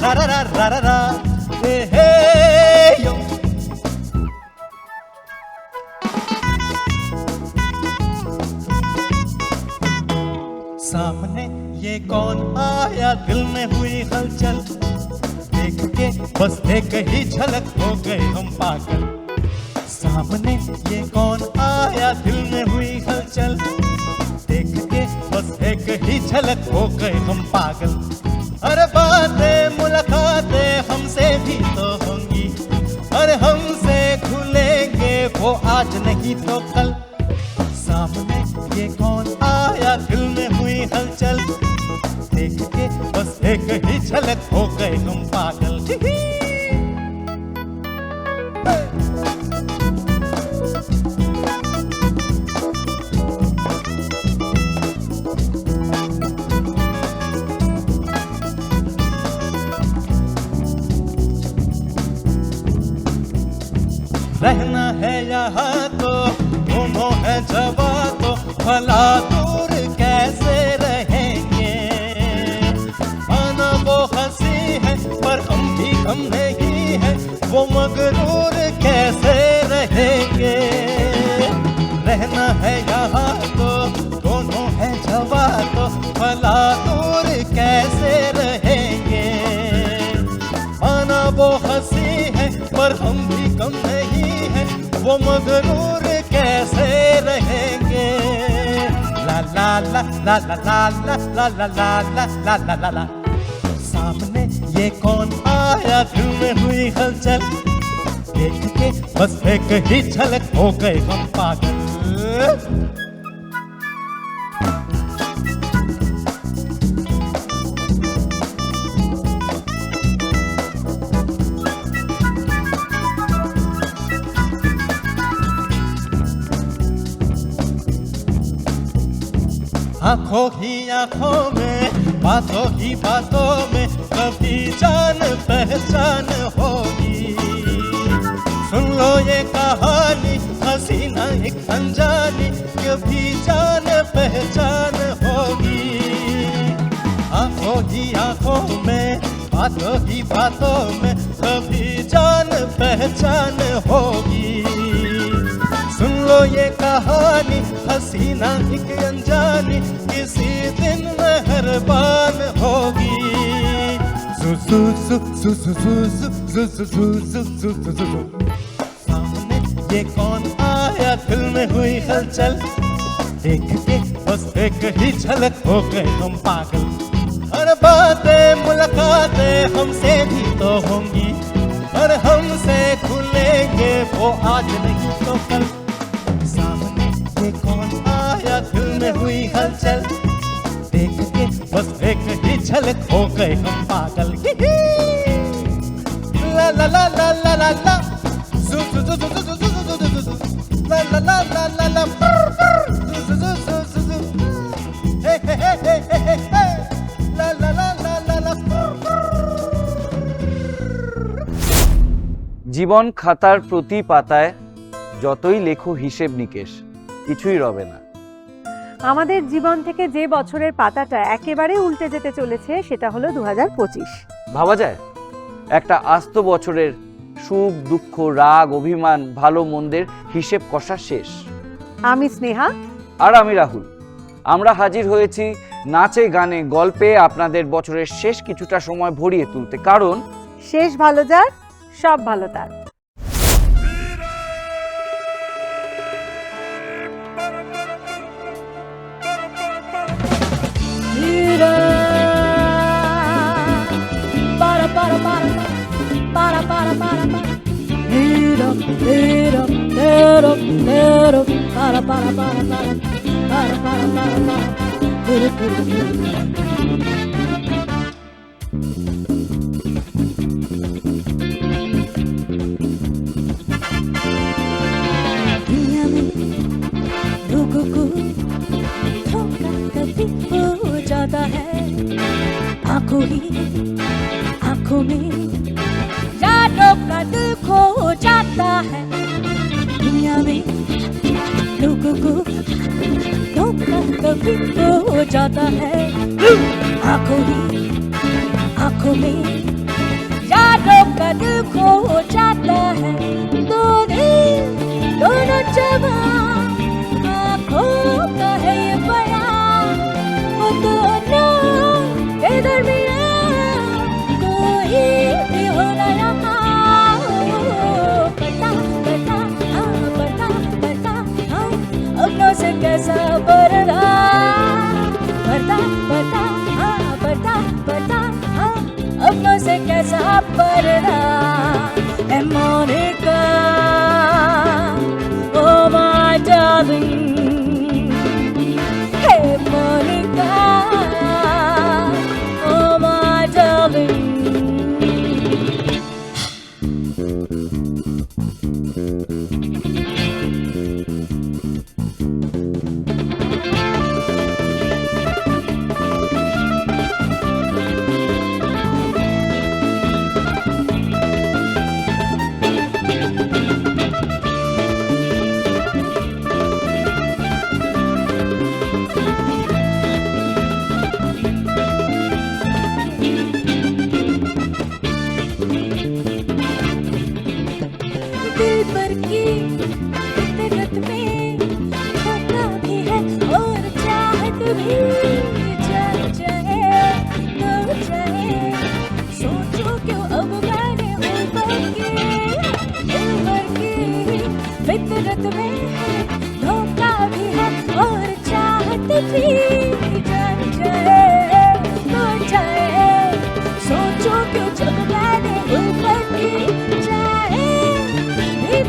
ra ra ra ra ra ra, hey hey yo. सामने ये कौन आया, दिल में हुई हलचल, देख के बस एक ही झलक हो गए हम पागल। सामने ये कौन आया, दिल में हुई हलचल, देख के बस एक ही झलक हो गए हम पागल। अरे बातें मुलाकातें हमसे भी तो होंगी, अरे हमसे खुलेंगे वो आज नहीं तो कल। सामने ये कौन आया, दिल में हुई हलचल, देख के बस एक ही झलक हो गए हम पागल। रहना है यहाँ तो दोनों है जवा तो भला दूर कैसे रहेंगे। माना वो हंसी है पर हम भी कम नहीं है, वो मगरूर कैसे रहेंगे। रहना है यहाँ तो दोनों है जवा तो भला दूर कैसे रहेंगे। माना वो हंसी है पर हम भी कम नहीं है, वो मगरूर कैसे रहेंगे। ला ला ला ला ला ला ला ला ला ला ला ला ला ला। सामने ये कौन आया, दिल में हुई हलचल, देख के बस एक ही झलक हो गए हम पागल। आंखों ही आंखों में, बातों ही बातों में कभी जान पहचान होगी। सुन लो ये कहानी हसीना एक अनजानी, कभी जान पहचान होगी। आंखों ही आंखों में, बातों ही बातों में कभी जान पहचान होगी। सुन लो ये कहानी हसीना एक अनजानी, किसी दिन मेहरबान होगी। सु सु सु सु सु सु सु सु सु सु सु सु सु। सामने ये कौन आया, दिल में हुई हलचल, देख के बस एक ही झलक हो गए हम पागल। हर बातें मुलाकातें हमसे भी तो होंगी, और हमसे खुलेंगे वो आज नहीं तो कल। सामने ये कौन आया, दिल में हुई हलचल, देख के बस एक ही झलक हो गए हम पागल। ला ला ला ला ला ला ला, सु सु सु सु सु सु सु सु सु, ला ला ला ला ला ला, सु सु सु सु सु सु, हे हे हे हे हे हे, ला ला ला ला ला ला। জীবন খাতার প্রতি পাতায় যতই লেখো হিসেব নিকেশ, কিছুই রবে না। আমাদের জীবন থেকে যে বছরের পাতাটা একেবারে উল্টে যেতে চলেছে সেটা হলো 2025। ভাবা যায় একটা আস্ত বছরের সুখ দুঃখ রাগ অভিমান ভালো মন্দের হিসেব কষা শেষ। আমি স্নেহা আর আমি রাহুল, আমরা হাজির হয়েছি নাচে গানে গল্পে আপনাদের বছরের শেষ কিছুটা সময় ভরিয়ে তুলতে, কারণ শেষ ভালো যার সব ভালো তার। लोगों को धोखा कभी हो जाता है, आंखों ही आंखों में यादों का दिल खो जाता है। दुनिया में लोगों को धोखा कभी हो जाता है, आंखों ही आंखों में यारों का दिल खो जाता है, दो दिल दोनों जवान, आँखों का है ये बयान, वो दोनों के दरमियान कोई भी हो ना यहाँ। पता पता पता पता अपनों से कैसा पर्दा, पता पता पता पता अपनों से कैसा पर्दा। ए Monika, oh my darling, hey Monica, oh my darling. दिल पर की फितरत में धोखा भी है और चाहत भी, जान चाहे तो चाहे सोचो क्यों अब मैंने ऊपर की, दिल पर की फितरत में धोखा भी है और चाहत भी, जान चाहे तो चाहे सोचो क्यों जब मैंने ऊपर की चाहे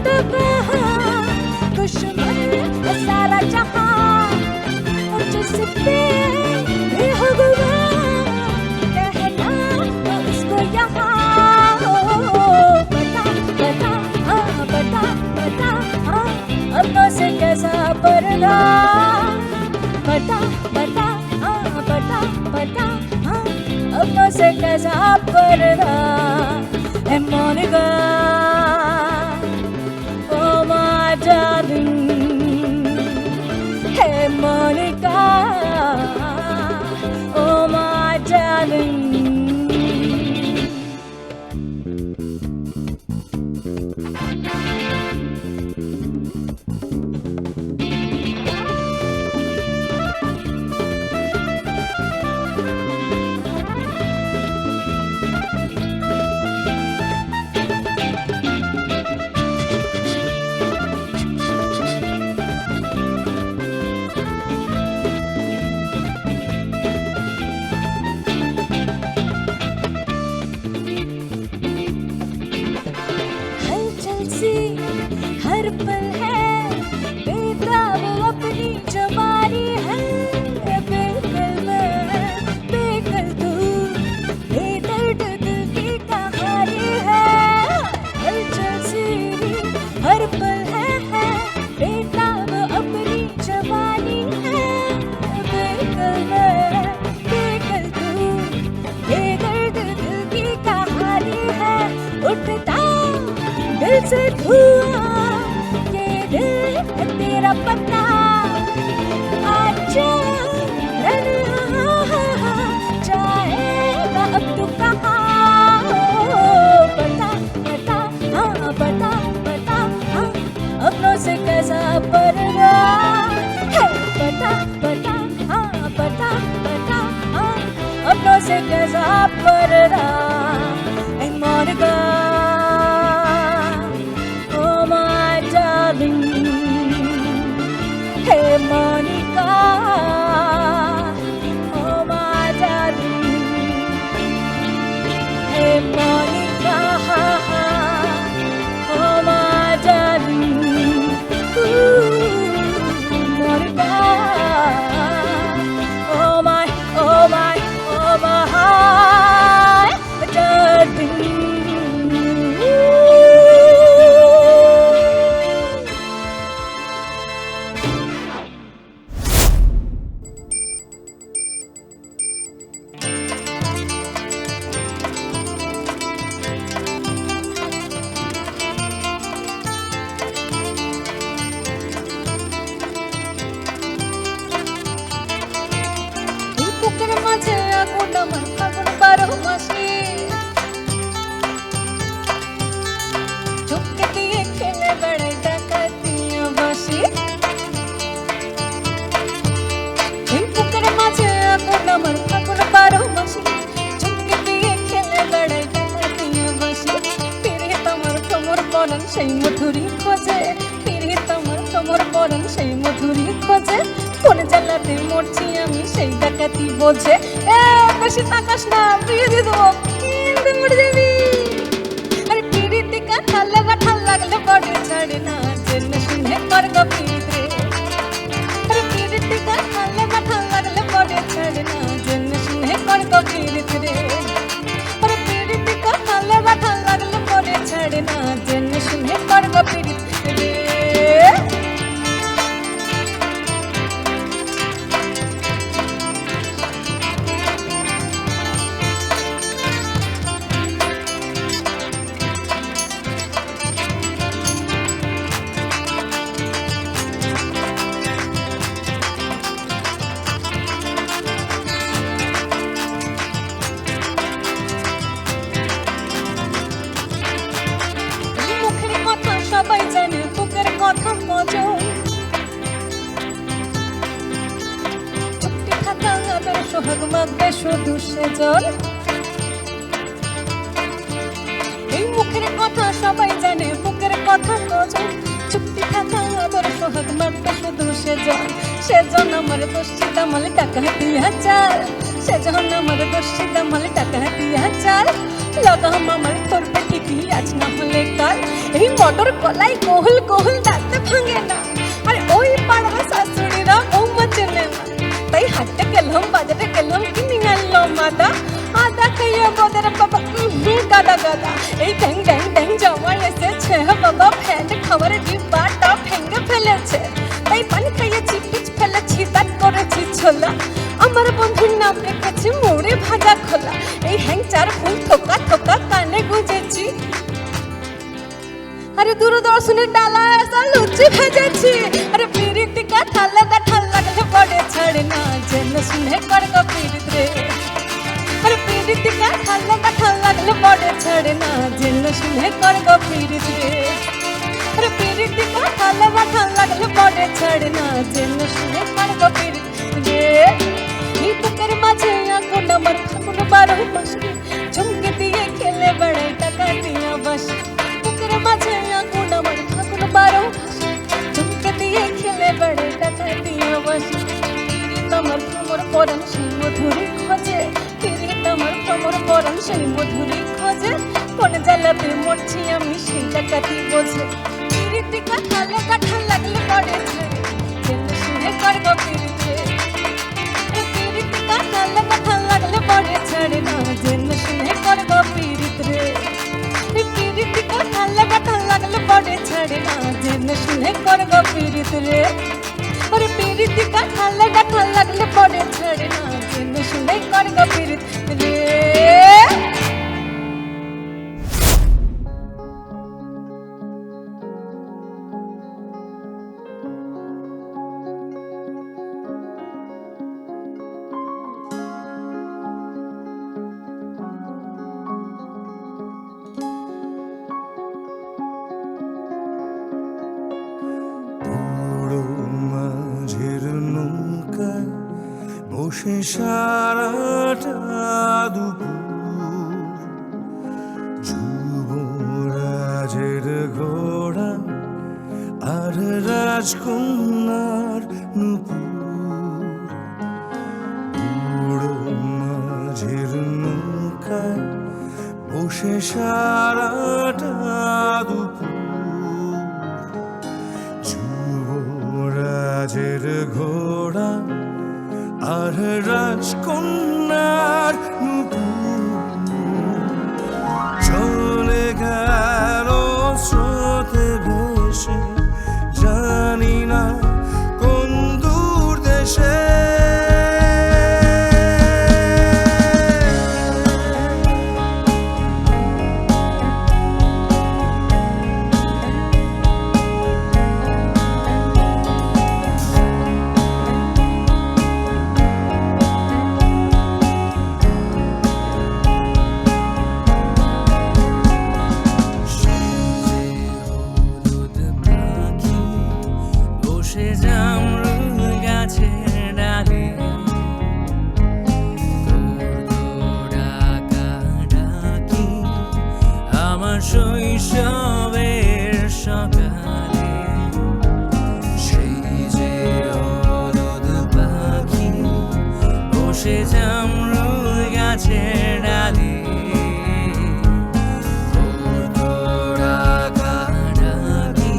तो कहाँ दुश्मन है सारा जहाँ, और जिस पे भी हो गुमान कहना तो इसको यहाँ। पता पता पता पता अपनों से कैसा पर्दा, पता पता पता पता अपनों से कैसा पर्दा। ए Monika, oh my darling, hey Monica, oh my darling. हर पल है बेताब अपनी जवानी है, बेकल मैं बेकल तू, बेदर्द दिल की कहानी है। हलचल सी हर पल है बेताब अपनी जवानी है, बेकल मैं बेकल तू, बेदर्द दिल की कहानी है। उठता दिल से धुआं ये दिल है तेरा पता, आजा जाएगा अब तू कहाँ। पता पता पता पता अपनों से कैसा पर्दा है, पता पता पता पता अपनों से कैसा पर्दा। ए Monika, hey Monica, oh my darling, hey Monica, oh my darling, Monica, oh my, oh my, oh my darling. পরাণ সেই মধুরী খোঁজে, পিরিত আমার তোমার পরাণ সেই মধুরী খোঁজে, কোন জ্বালাতে মরছি আমি সেই ডাকাতি বোঝে। এ বেশি তাকাস না, বিয়ে দিয়ে দেবো কিন্তু মরে যাবি। আরে পিরিতি কাঁঠাল লাগলে বড়ে ছাড়ে না, জেনে শুনে কর গো পিরিত রে। আরে পিরিতি কাঁঠাল লাগলে বড়ে ছাড়ে না, জেনে শুনে কর গো পিরিত রে। আরে পিরিতি কাঁঠাল লাগলে বড়ে ছাড়ে না, জেনে শুনে কর গো পিরিত রে। মুখের কথা সবাই জানে, বুকের কথা মজন, চুপটি থাকা আদর সোহাগ মাগবে শুধু সেজন। এই মুখের কথা সবাই জানে, বুকের কথা মজন, চুপটি থাকা আদর সোহাগ মাগবে শুধু সেজন। সেজন আমার দোষী দামাল টাকা দিয়া চাল, সেজন আমার দোষী দামাল টাকা দিয়া চাল। লাগাম আমার করবে ঠিকই আজ না হলে কাল, এই মটর কলাই কোহল কোহল ডাকতে ভাঙে না। আরে ওই পাড়ার শাশুড়িরা বৌমা চেনে না, তাই হাটে গেলাম বাজারে গেলাম কিনে আনলাম আদা। আদা খাইয়া বদের বাবা গাদা গাদা, এই ড্যাং ড্যাং ড্যাং জামাই এসেছে বাবা, ফ্যান খাবার ডিব্বাটা ভেঙে ফেলেছে। তাই পানি খাইয়ে চিপিচ ফেলেছি, দাঁত করেছি ছোলা, আমার বন্ধুর নাম রেখেছি মুড়ে ভাজা খোলা। এই হ্যাংচার ফুল থোকা থোকা কানে গুঁজেছি, আরে দূরদর্শনের ডালা এসা লুচি ভেজেছি। আরে পিরিতি কাঁঠাল লাগলে বড়ে ছাড়ে না, জেনে শুনে কর গো পিরিত রে। আরে পিরিতি কাঁঠাল লাগলে বড়ে ছাড়ে না, জেনে শুনে কর গো পিরিত রে। আরে পিরিতি কাঁঠাল লাগলে বড়ে ছাড়ে না, জেনে শুনে কর গো পিরিত রে। এই বুকের মাঝে আগুন আমার ফাগুন 12 মাস, ঝুমকে দিয়ে খেলে বেড়াই টাকা দিয়া বাসি। বুকের মাঝে আগুন আমার ফাগুন 12 মাস, ঝুমকে দিয়ে খেলে বেড়াই টাকা দিয়া বাসি। পিরিত আমার তোমার পরাণ সেই মধুরী খোঁজে, পিরিত আমার তোমার পরাণ সেই মধুরী খোঁজে, কোন জ্বালাতে মরছি আমি সেই ডাকাতি বোঝে। পিরিতি কাঁঠাল লাগলে বড়ে ছাড়ে, জেনে শুনে কর গো পিরিত রে। পিরিতি কাঁঠাল লাগলে বড়ে ছাড়ে না, জেনে শুনে কর গো পিরিত রে। পিরিতি কাঁঠাল লাগলে বড়ে ছাড়ে না, জেনে শুনে কর গো পিরিত রে। আরে পিরিতি কাঁঠাল লাগলে বড়ে ছাড়ে না, জেনে শুনে কর গো পিরিত রে। বসে সারাটা দুপুর, যুবরাজের ঘোড়া আর রাজকন্যার নুপুর। বুড়ো মাঝের নৌকায় বসে সারাটা দুপুর, যুবরাজের ঘোড়া আর রাজকন্যার নুপুর। চলে গেল স্রোতে ভেসে, জানি না কোন দূর দেশে। শৈশবের বসে জামরুল গাছের ডালে ডাকাডাকি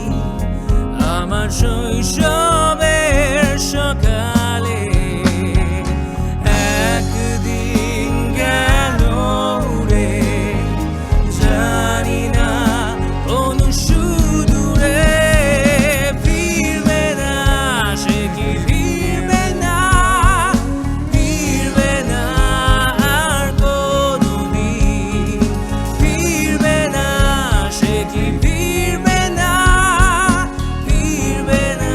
আমার শৈশবের সকালে একদিন গেল উড়ে জানি না কোন সুদূরে ফিরবে না সে কি ফিরবে না ফিরবে না আর কোনদিন ফিরবে না সে কি ফিরবে না ফিরবে না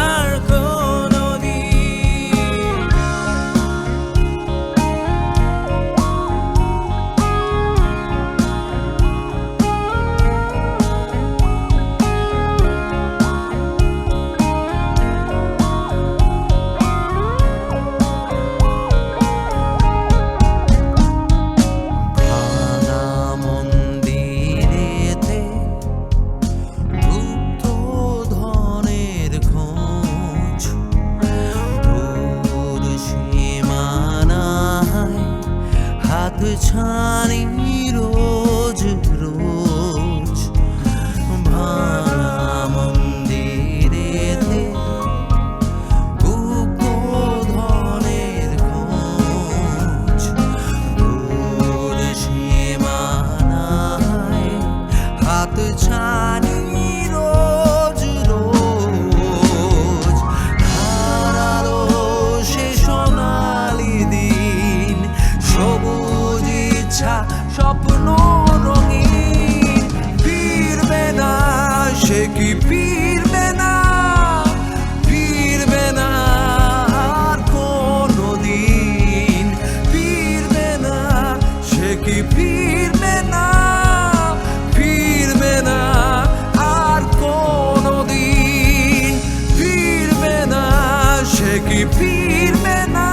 আর কোনদিন ভাঙা মন্দিরেতে গুপ্ত ধনের খোঁজ দূর সীমানায় হাত ছানি রোজ রোজ ভাঙা মন্দিরেতে গুপ্ত ধনের খোঁজ দূর সীমানায় হাত ছানি রোজ রোজ হারালো সে সোনালি দিন সবুজ ইচ্ছা স্বপ্ন রঙিন ফিরবে না সে কি ফিরবে না ফিরবে না আর কোনদিন ফিরবে না সে কি ফিরবে না ফিরবে না আর কোনদিন ফিরবে না সে কি ফিরবে না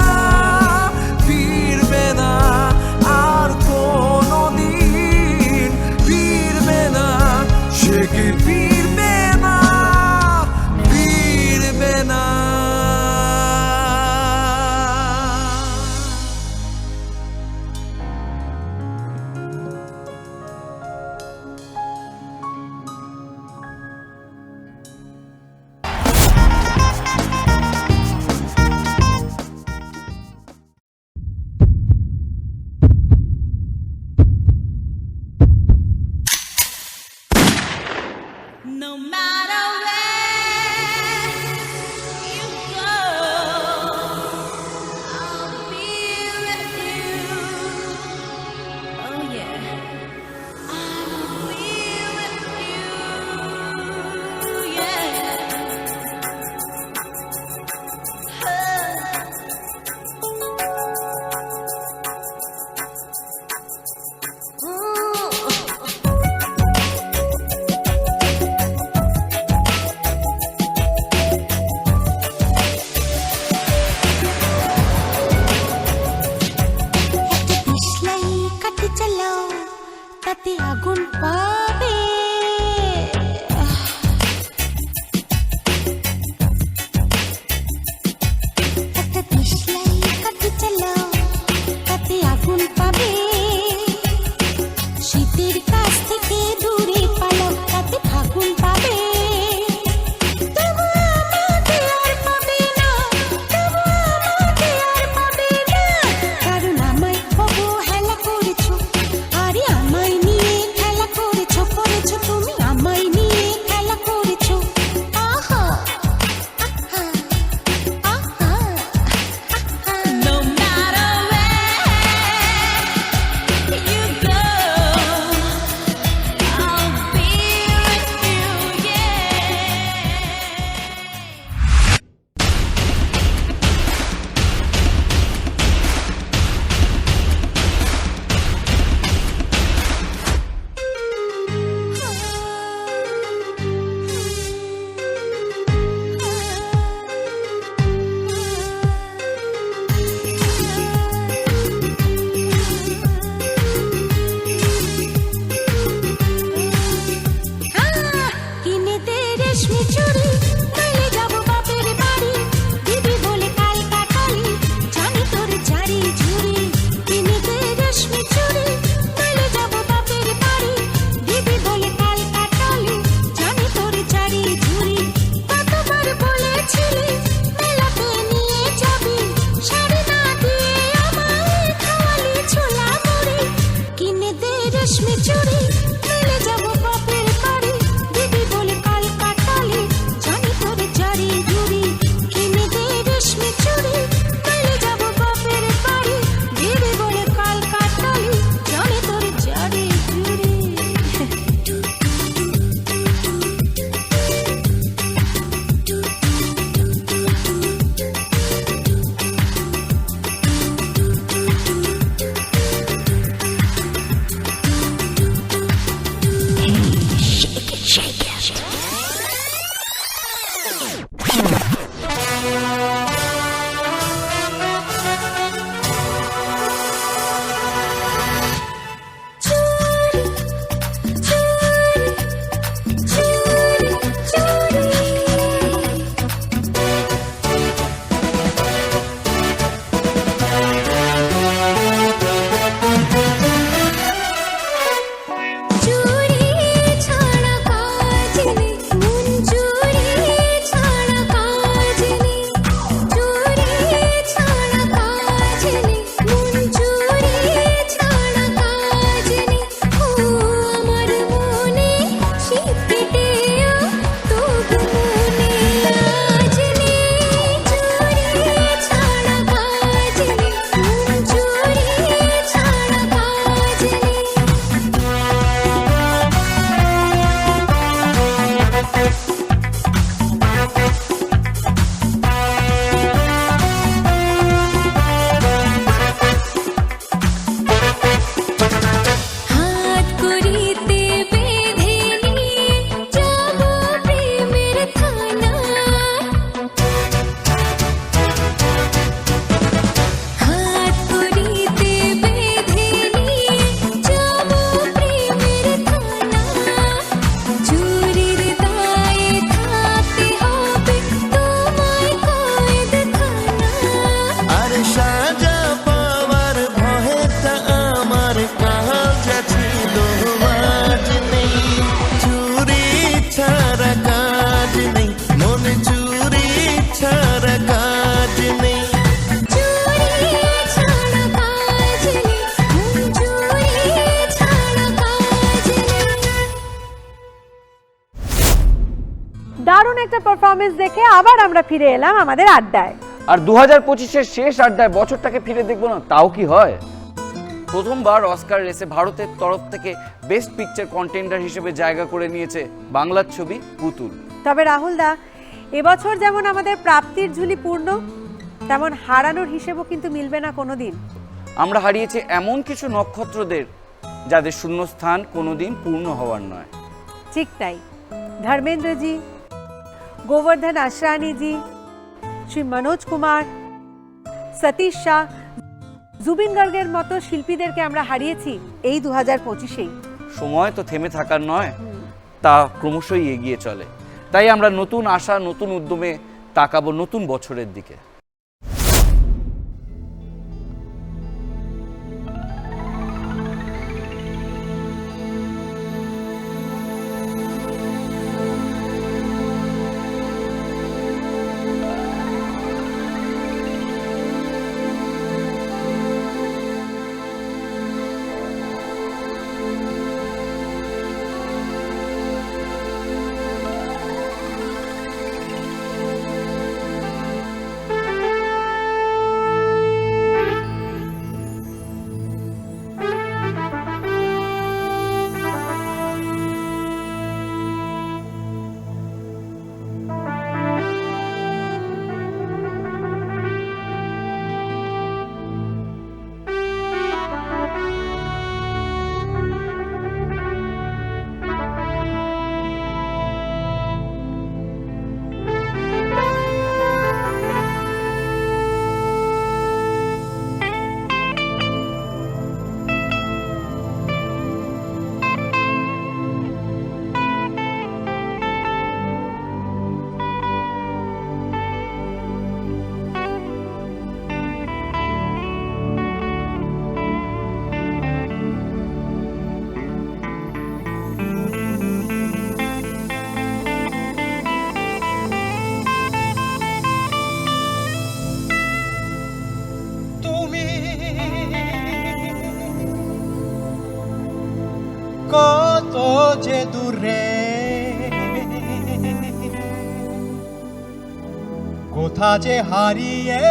ফিরবে না আর কোনদিন ফিরবে না সে কি ফিরবে না সাজা পাওয়ার ভয়েটা আমার কাজ ছিল আজ নেই। চুরি ছাড়া কাজ নেই, মনে চুরি ছাড়া কাজ নেই। দারুণ একটা পারফরমেন্স দেখে আবার আমরা ফিরে এলাম আমাদের আড্ডায়। আর 2025-এর শেষ আড্ডায় বছরটাকে ফিরে দেখবো না, তাও কি হয়? প্রথমবার অস্কার রেসে ভারতের তরফ থেকে বেস্ট পিকচার কন্টেন্ডার হিসেবে জায়গা করে নিয়েছে বাংলার ছবি পুতুল। তবে রাহুল দা, এবছর যেমন আমাদের প্রাপ্তির ঝুলি পূর্ণ, তেমন হারানোর হিসেবও কিন্তু মিলবে না কোনোদিন। আমরা হারিয়েছি এমন কিছু নক্ষত্রদের যাদের শূন্যস্থান কোনোদিন পূর্ণ হওয়ার নয়। ঠিক তাই, ধর্মেন্দ্রজি, গোবর্ধন আসরানিজি, শ্রী মনোজ কুমার, সতীশ শাহ, জুবিন গার্গের মতো শিল্পীদেরকে আমরা হারিয়েছি এই 2025-এই। সময় তো থেমে থাকার নয়, তা ক্রমশই এগিয়ে চলে। তাই আমরা নতুন আশা, নতুন উদ্যমে তাকাবো নতুন বছরের দিকে। কত যে দূরে, কোথা যে হারিয়ে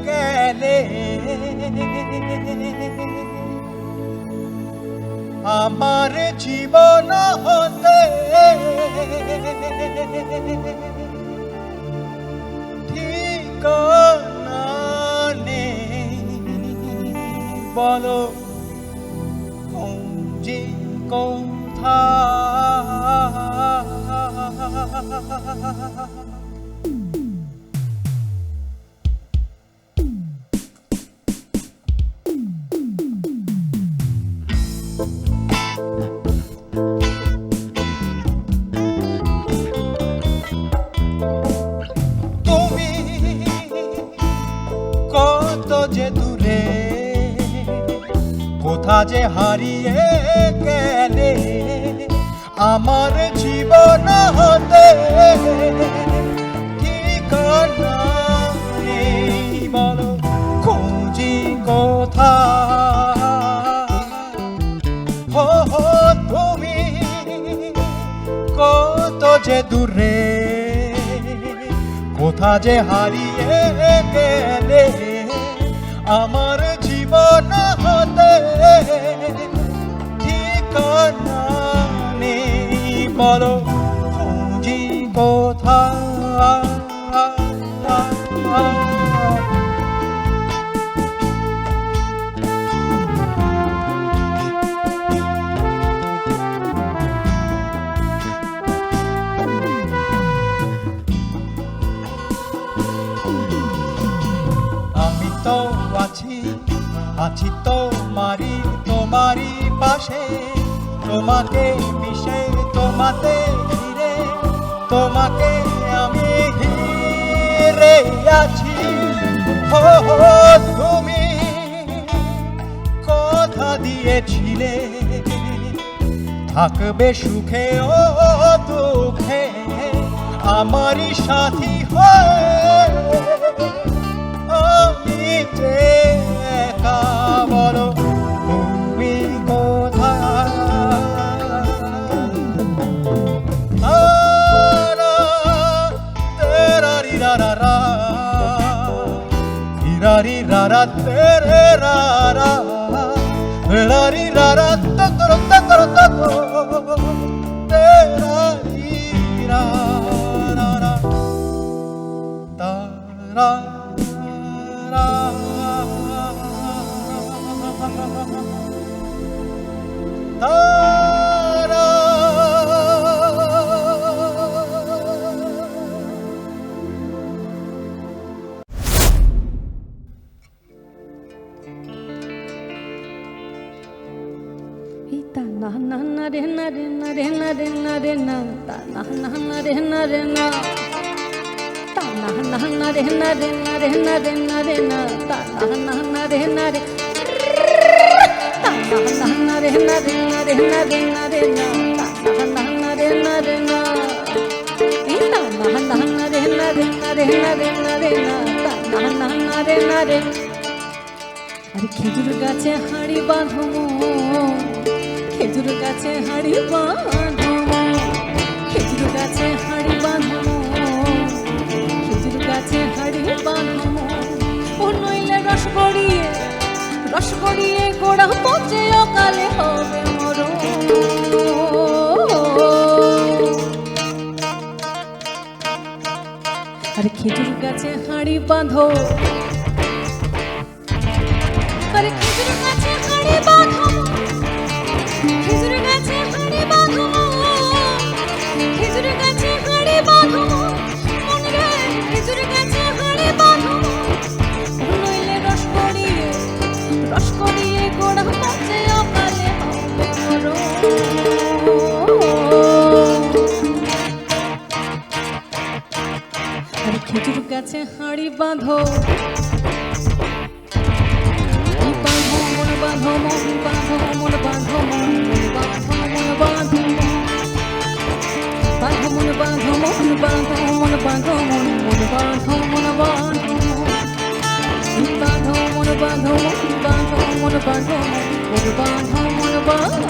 গেলে, আমার জীবন হতে ঠিকানা নেই। বলো যে কোথা, তুমি কত যে দূরে, কোথা যে হারিয়ে গেলে, আমার জীবন হতে ঠিকানা নেই। বলো খুঁজি কোথা, হো হো তুমি কত যে দূরে, কোথা যে হারিয়ে গেলে, আমার জীবন হতে ঠিকানা নেই। বলো খুঁজি কোথা। আমি তো আছি তোমারই পাশে, তোমাকে মিশে, তোমাতে ঘিরে, তোমাকে আমি ঘিরে আছি। হো হো থাকবে সুখে ও দুঃখে আমারই সাথী হয়ে। আমি যে একা বলো তুমি কোথায়? তেরারি রারা রি রারা তেরে রারা রি রারা তকর তকর তকর তেরারি রারা তারা na na na re na re na re na re na re na ta na na na re na re na ta na na na re na re na re na re na re na ta na na na re na re ta na na na re na re na re na re na re na ta na na re na re na ta na na re na re na re na re na re na ta na na re na re আরে খেজুর গাছে হাড়ি বাঁধো খেজুর গাছে হাড়ি বাঁধো খেজুর গাছে হাড়ি বাঁধো খেজুর গাছে হাড়ি বাঁধো ও নইলে রস গড়িয়ে গোড়া পচে অকালে হবে মরণ আরে খেজুর গাছে হাড়ি বাঁধো আরে খেজুর গাছে হাড়ি বাঁধো খেজুর গাছে হাড়ি বাঁধো খেজুর গাছে হাড়ি বাঁধো মনে রে খেজুর গাছে হাড়ি বাঁধো নইলে রস গড়িয়ে গোড়া পচে অকালে হবে মরণ আরে খেজুর গাছে হাড়ি বাঁধো বাঁধো মন বাঁধো মন বাঁধো মন বাঁধো মন বাঁধো বাঁধো মন বাঁধো মন বাঁধো মন বাঁধো মন মন বাঁধো মন বাঁধো বাঁধো মন বাঁধো মন বাঁধো মন বাঁধো মন বাঁধো মন বাঁধো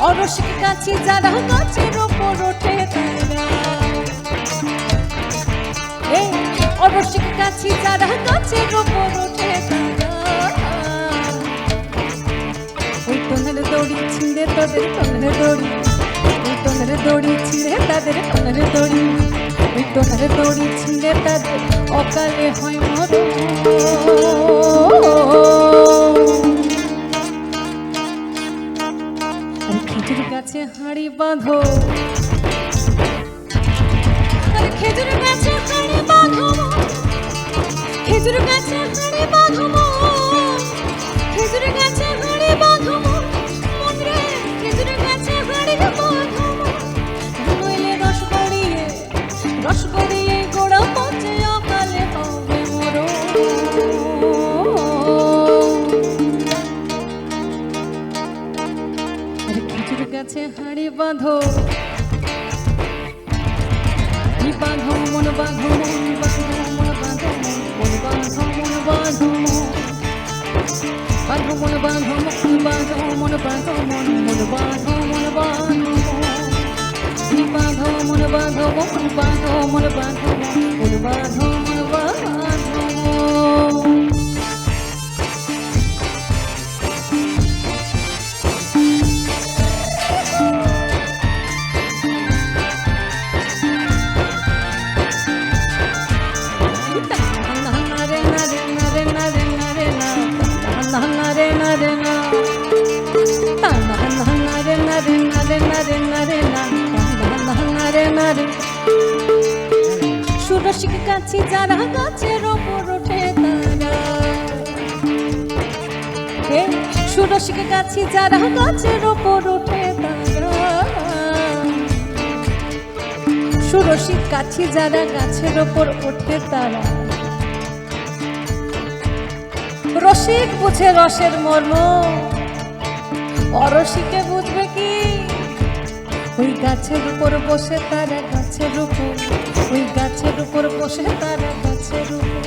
অরসিক গাছে যারা গাছের ওপর ওঠে তারা অরসিক গাছে যারা গাছের ওপর ওঠে তারা ওই তোনের দড়ি ছিঁড়ে তোদের তোনের দড়ি ওই তোনের দড়ি ছিঁড়ে তাদের তোনের দড়ি ওই তোনের দড়ি ছিঁড়ে তাদের অকালে হয় মরণ খেজুর গাছে হাড়ি বাঁধো আরে খেজুর গাছে হাড়ি বাঁধো খেজুর গাছে হাড়ি বাঁধো খেজুর গাছে হাড়ি বাঁধো মন রে খেজুর গাছে হাড়ি বাঁধো নইলে রস গড়িয়ে গোড়া পচে অকালে হবে মরণ খেজুর গাছে হাড়ি বাঁধো বাঁধো মন বাঁধো মন বাঁধো মন বাঁধো মন বাঁধো মন বাঁধো বাঁধো মন বাঁধো মন বাঁধো মন বাঁধো মন মন বাঁধো মন বাঁধো বাঁধো মন বাঁধো মন বাঁধো মন বাঁধো মন বাঁধো মন বাঁধো পারে না রে সুরসিক গাছি যারা গাছের ওপর ওঠে তারা সুরসিক গাছি যারা গাছের ওপর ওঠে তারা সুরসিক গাছি যারা গাছের ওপর ওঠে তারা রসিক বুঝে রসের মর্ম অরসিকে বুঝবে কি ওই গাছের উপর বসে তারা গাছের উপর ওই গাছের উপর বসে তারা গাছের উপর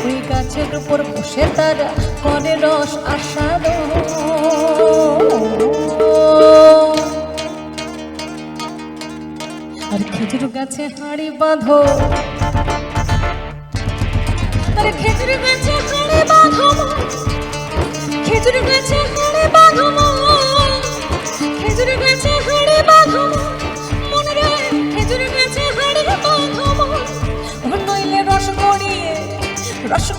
ওই গাছের উপর বসে তারা করে রস আস্বাদন আর খেজুর গাছে হাঁড়ি বাঁধো আরে খেজুর গাছে হাঁড়ি বাঁধো খেজুর গাছে হাঁড়ি বাঁধো খেজুর গাছে হাঁড়ি বাঁধো মনে রে খেজুর গাছে হাঁড়ি বাঁধো নইলে রস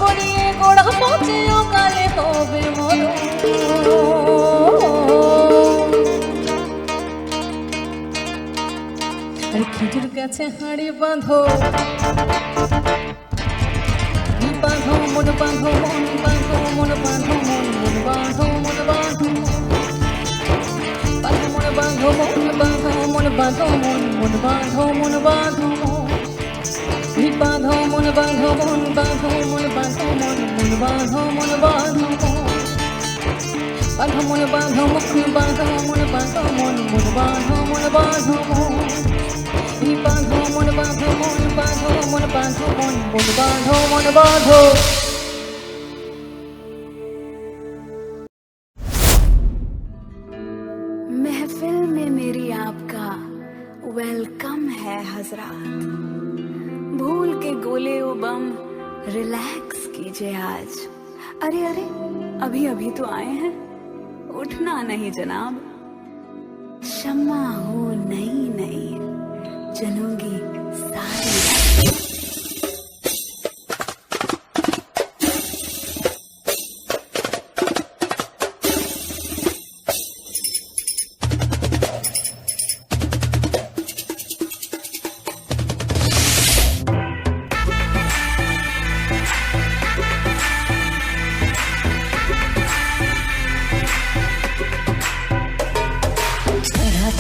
গড়িয়ে গোড়া পচে অকালে হবে মরণ খেজুর গাছে হাঁড়ি বাঁধো বাঁধো মন বাঁধো মন বাঁধো মন বাঁধো মন মন বাঁধো মন বাঁধো বাঁধো মন বাঁধো মন বাঁধো মন মন বাঁধো মন বাঁধো বাঁধো মন বাঁধো মন বাঁধো মন বাঁধো মন মন বাঁধো মন বাঁধো বাঁধো মন বাঁধো মন বাঁধো মন বাঁধো মন মন বাঁধো মন বাঁধো বাঁধো মন বাঁধো মন বাঁধো মন বাঁধো মন মন বাঁধো মন বাঁধো महफिल में मेरी आपका वेलकम है हजरात भूल के गोले ओ बम रिलैक्स कीजिए आज अरे अरे अभी अभी तो आए हैं उठना नहीं जनाब शम्मा हो नई नई चलूंगी सारी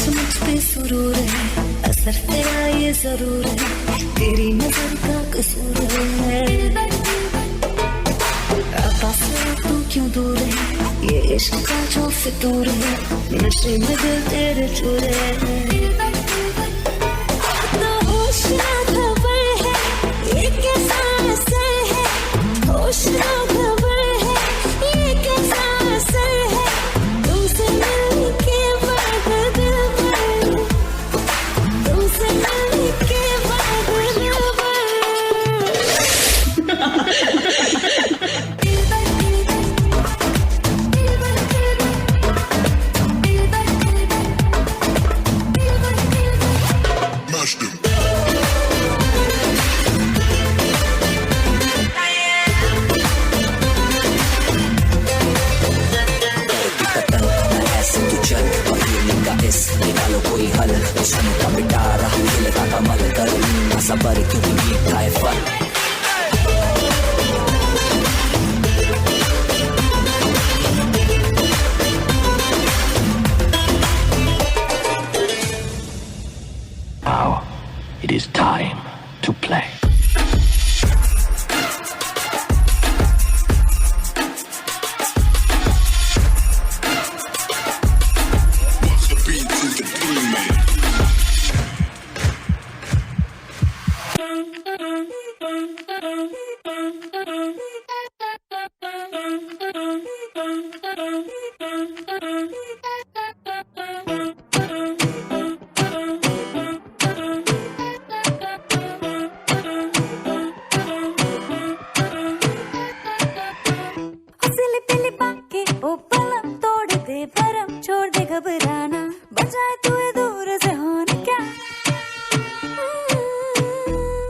मुझ पे सुरूर है असर तेरा ये जरूर है तेरी नजर का कसूर है पास तू क्यों दूर है ये इश्क का जो फितूर है नशे में दिल तेरे चूर है तो होश ना खबर है ये कैसा असर है होश ना खबर है ये कैसा असर है तुमसे मिलने के बाद दिल तुमसे मिलने के बाद निकालो कोई हल दुश्मन का मिटा रहा दिलता कमल कर सबर क्यों मीठा है फल Now it is time to play. घबराना बजाए तू दूर से होने क्या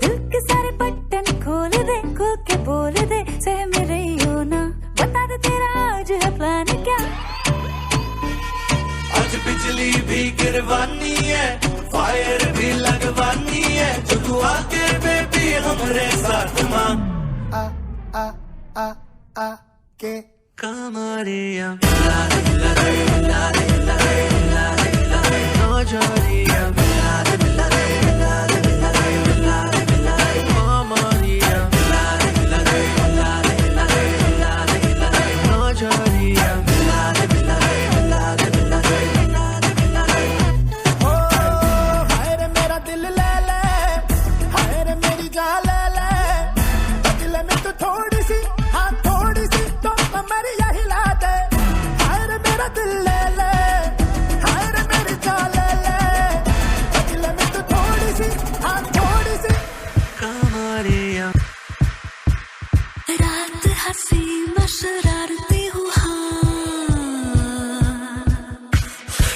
दिल के सारे बटन खोल दे खुल के बोल दे सहम रही हो ना बता दे तेरा आज है प्लान क्या आज बिजली भी गिरवानी है फायर भी लगवानी है जुगवा के बेबी हमरे साथ मां आ आ आ आ के कमरिया ला ला ला ला ला ला जोरिया ला ला ला ला ला कमरिया ला ला ला ला ला जोरिया ला ला ला ला ओ हाय रे मेरा दिल ले ले हाय रे मेरी जान ले ले दिल में तो थोड़ी सी हाँ थोड़ी सी तो कमरिया हिला दे हाय रे मेरा दिल ले ले हाय रे मेरी जान ले ले दिल में तो थोड़ी सी हाँ थोड़ी सी कमरिया रात हंसी मैं शरारती हूँ हाँ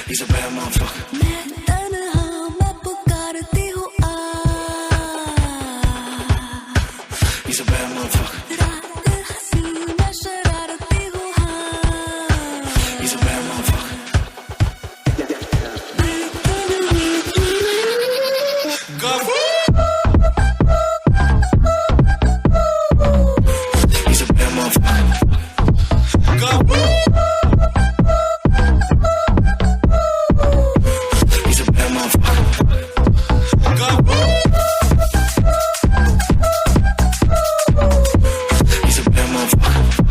He's a bad motherfucker मैं तन्हा मैं पुकारती हूँ आ He's a bad motherfucker रात हंसी मैं शरारती हूँ हाँ He's a bad motherfucker Go He's a bad motherfucker Go He's a bad motherfucker Go He's a bad motherfucker Go He's a bad motherfucker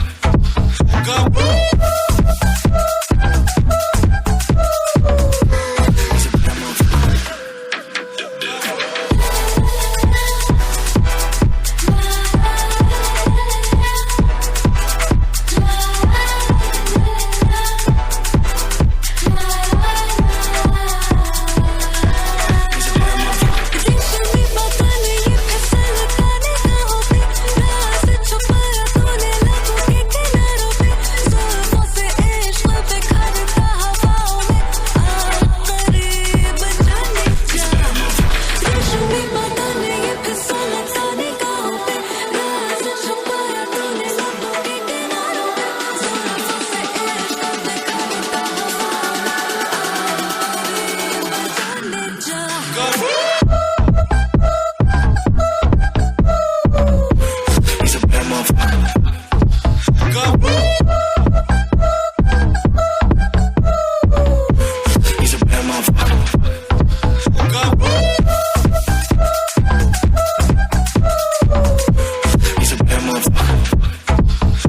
रेशमी बदन ये फिसल खाने का होते राज छुपाया तूने लबों के किनारों पे जुल्फों से इश्क बिखरता हवाओं में आ करीब जाने जा रेशमी बदन ये फिसल खाने का होते राज छुपाया तूने लबों के किनारों पे जुल्फों से इश्क बिखरता हवाओं में आ करीब जाने जा He's a bad motherfucker Go He's a bad motherfucker Go He's a bad motherfucker Go He's a bad motherfucker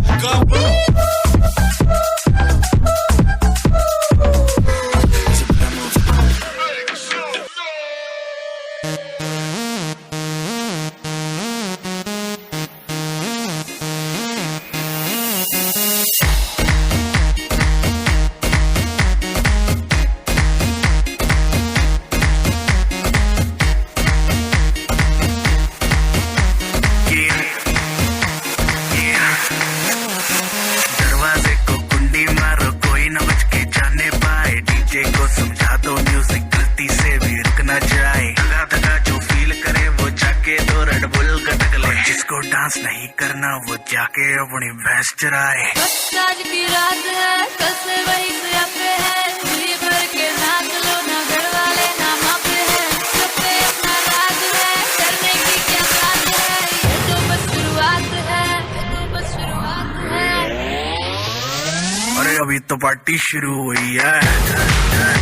दरवाजे को कुंडी मारो कोई न बच के जाने पाए डीजे को समझा दो म्यूजिक गलती से भी रुक न जाए दगा दगा जो फील करे वो जाके दो रेड बुल गटक ले जिसको डांस नहीं करना वो जाके अपनी भैंस चराए बस आज की रात है कल से वही से पे है जी भर के नाच लो ना घर वाले ना माँ पे है सब पे अपना राज है करने की क्या बात है ये तो बस शुरुआत है ये तो बस शुरुआत है अरे अभी तो पार्टी शुरू हुई है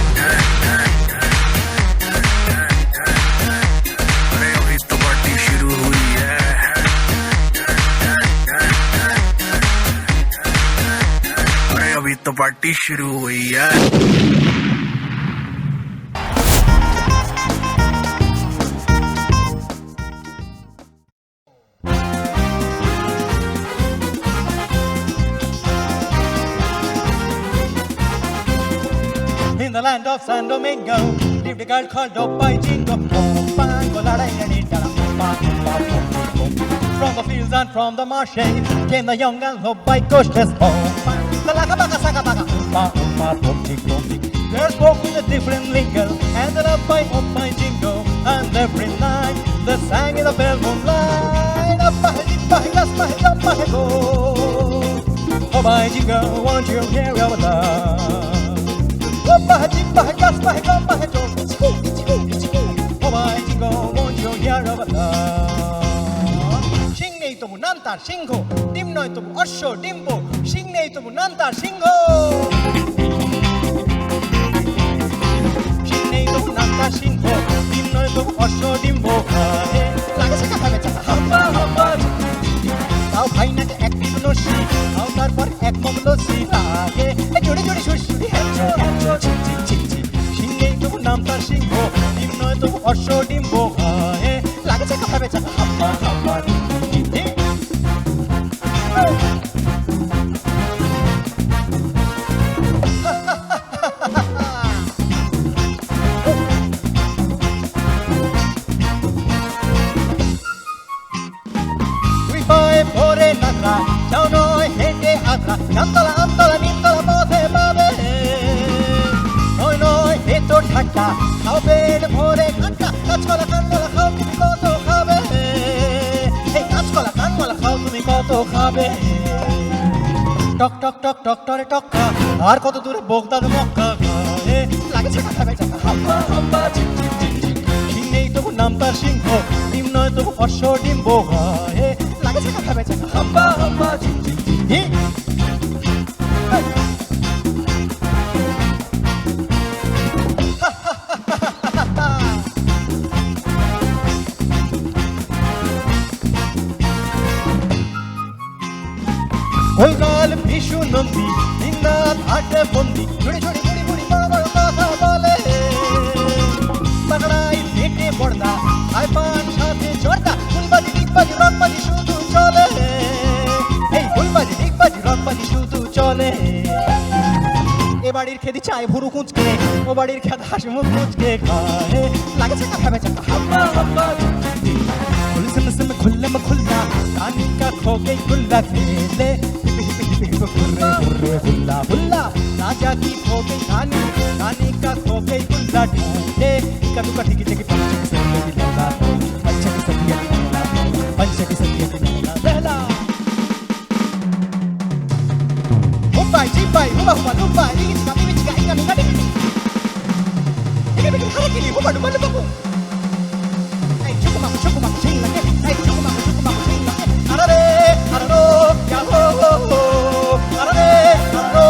अरे अभी तो पार्टी शुरू हुई है अरे अभी तो पार्टी शुरू हुई है In the land of San Domingo, lived a girl called Opai Jingo. From the fields and from the marshes came the young and Opai Coastes. They spoke with a different lingo, ended up by Opai Jingo. And every night they sang in the pale moonlight. Opai Jingo, won't you hear our love? তার সিংহ, ডিম নয় তবু অশ্ব ডিম্ব, সিং নেই তবু নাম তার সিংহ। সিং নেই তবু নাম তার সিংহ, ডিম নয় তবু অশ্ব ডিম্ব, গায়ে লাগে চাকা ভাবে চাকা হাম্বা হাম্বা। তাও ভাই নাকে এক টিপ নসি, তাও তারপর এক মগ লসি, লাগে জোরে জোরে সুরসুরি হ্যাচো হ্যাচো ছি ছি ছি ছি। সিং নেই তবু নাম তার সিংহ, ডিম নয় তবু অশ্ব ডিম্ব, গায়ে লাগে চাকা ভাবে চাকা হাম্বা হাম্বা। যাও নয় হেঁটে আদ্রা, জামতলা আমতলা নিমতলা পথে পাবে, নয় নয় এ তো ঠাট্টা, খাও পেট ভরে ঘাটটা, কাঁচকলা কানমলা খাও তুমি কত খাবে, এই কাঁচকলা কানমলা খাও তুমি কত খাবে। টক টক টক টক টরে টক্কা, আর কত দূরে বোগদাদ মক্কা, গায়ে লাগে চাকা খাবে চাকা হাম্বা হাম্বা ঝিক ঝিক ঝিক ঝিক। সিং নেই তবু নাম তার সিংহ, ডিম নয় তবু অশ্ব ডিম্ব, গায়ে লাগে চাকা খাবে চাকা হাম্বা হাম্বা ঝিক ঝিক ঝিক ঝিক। গোলগাল বিশু নন্দী, দিনরাত আড্ডে বন্দি, ঝুড়ি ঝুড়ি বুড়ি বুড়ি বড় বড় কথা বলে, পাকড়াই পেটে পড়দা, আই পান সাথে জর্দা, ফুলবাজি ডিগবাজি রংবাজি শুধু চলে, এই ফুলবাজি ডিগবাজি রংবাজি শুধু চলে। এ বাড়ির খেদি চায় ভুরু কুঁচকে, ও বাড়ির খেদ হাসি মুখ কুঁচকে, গায়ে লাগে চাকা খাবে চাকা হাম্বা হাম্বা। खुल्लम से खुल्लम खुल्ला, कानी का खो गई गुल्ला खेले, hip hip hip hip hurray hurray हुल्ला हुल्ला, राजा की खो गई रानी, रानी का खो गई गुल्ला ढूंढे, कदू का ठीक जगह पंच की सदिया की लैला, पंच की सदिया की लैला, पंच की सदिया की लैला लैला। मुंबई चिंबई हुआ हुआ दुबई, रिचिका रिचिका इका मिका डिकी, इके बिके हरे के लिए हुआ डुबा डुबा। Chukumaku chukumaku chingake, hey chukumaku chukumaku chingake, arare araro yaho ho ho, arare araro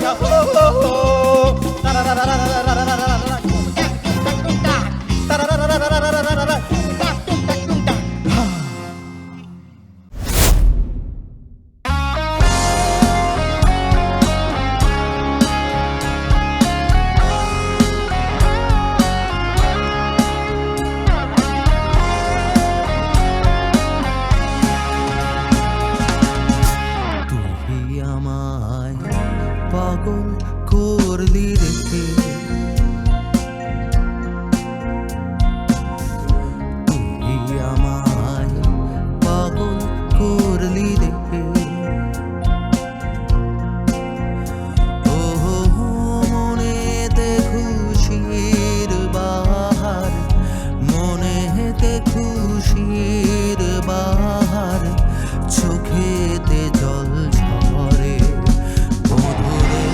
yaho ho ho, tarararararararararara, tum tak tum tak, tararararararararara, tum tak tum tak tum tak. পাগল করলি রেখে, তুই আমায় পাগল করলি রেখে, ও মনেতে খুশির বাহার, মনেতে খুশির বাহার, চোখেতে জল ঝরে, মধুরে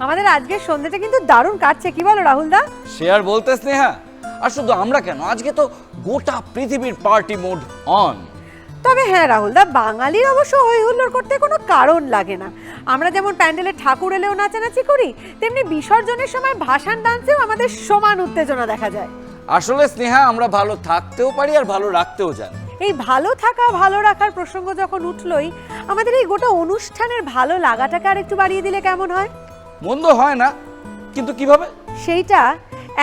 আমাদের আজকের সন্ধ্যাটা কিন্তু দারুণ কাটছে, কি বলো রাহুল দা? সে আর বলতে স্নেহা, আর শুধু আমরা কেন, আজকে তো গোটা পৃথিবীর পার্টি মোড অন। তবে হ্যাঁ রাহুল দা, বাঙালির অবশ্য হই হুল্লোড় করতে কোনো কারণ লাগে না। আমরা যেমন প্যান্ডেলে ঠাকুর এলেও নাচানাচি করি, তেমনি বিসর্জনের সময় ভাসান ডান্সেও আমাদের সমান উত্তেজনা দেখা যায়। আসলে স্নেহা, আমরা ভালো থাকতেও পারি আর ভালো রাখতেও জানি। এই ভালো থাকা ভালো রাখার প্রসঙ্গ যখন উঠলই, আমাদের এই গোটা অনুষ্ঠানের ভালো লাগাটাকে আর একটু বাড়িয়ে দিলে কেমন হয়? মন্দ হয় না, কিন্তু কিভাবে? সেইটা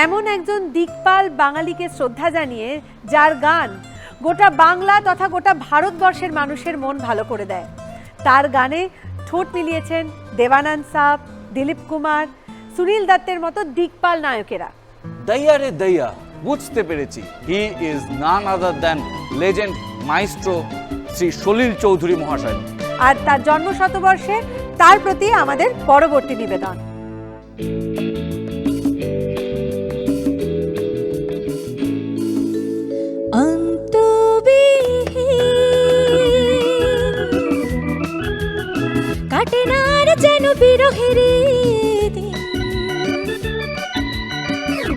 এমন একজন দিকপাল বাঙালিকে শ্রদ্ধা জানিয়ে, যার গান গোটা বাংলা তথা গোটা ভারতবর্ষের মানুষের মন ভালো করে দেয়। তার গানে ঠোঁট মিলিয়েছেন দেবানন্দ সাব, দিলীপ কুমার, সুনীল দত্তের মতো দিকপাল নায়কেরা। দইয়া রে দইয়া, বুঝতে পেরেছি, he is none other than legend maestro Shri Salil Chowdhury মহাশয়। আর তার জন্ম শতবর্ষে তার প্রতি আমাদের পরবর্তী নিবেদন। কাটে না আর যেন বিরহের দিন,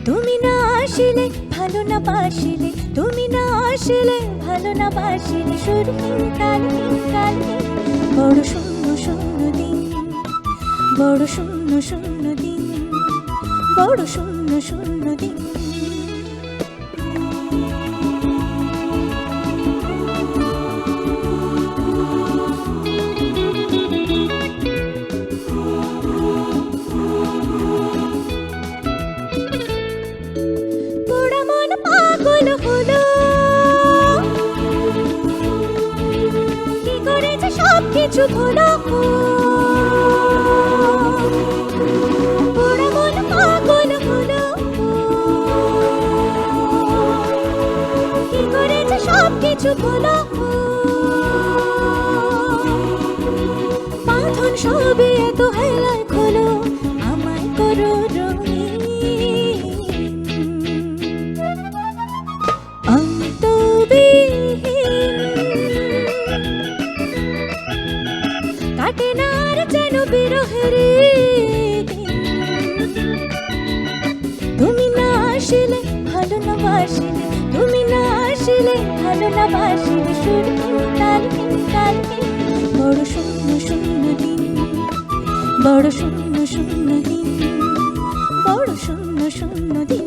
তুমি না আসিলে ভালো না বাসিলে, তুমি না আসিলে ভালো না বাসিলে, সুরহীন তালহীন কালহীন, বড় শূন্য শূন্য দিন, বড় শূন্য শূন্য দিন, বড় শূন্য শূন্য দিন। কিছু ভোলা পোড়া মন পাগল হলো, কি করেছে সব কিছু ভোলা, বাঁধন সবে এত হেলায় খোলো, আমায় করো রঙিন। কাটে না আর যেন বিরহের দিন, তুমি না আসিলে ভালো না বাসিলে, তুমি না আসিলে ভালো না বাসিলে, সুরহীন তালহীন কালহীন, বড় শূন্য শূন্য দিন, বড় শূন্য শূন্য দিন, বড় শূন্য শূন্য দিন।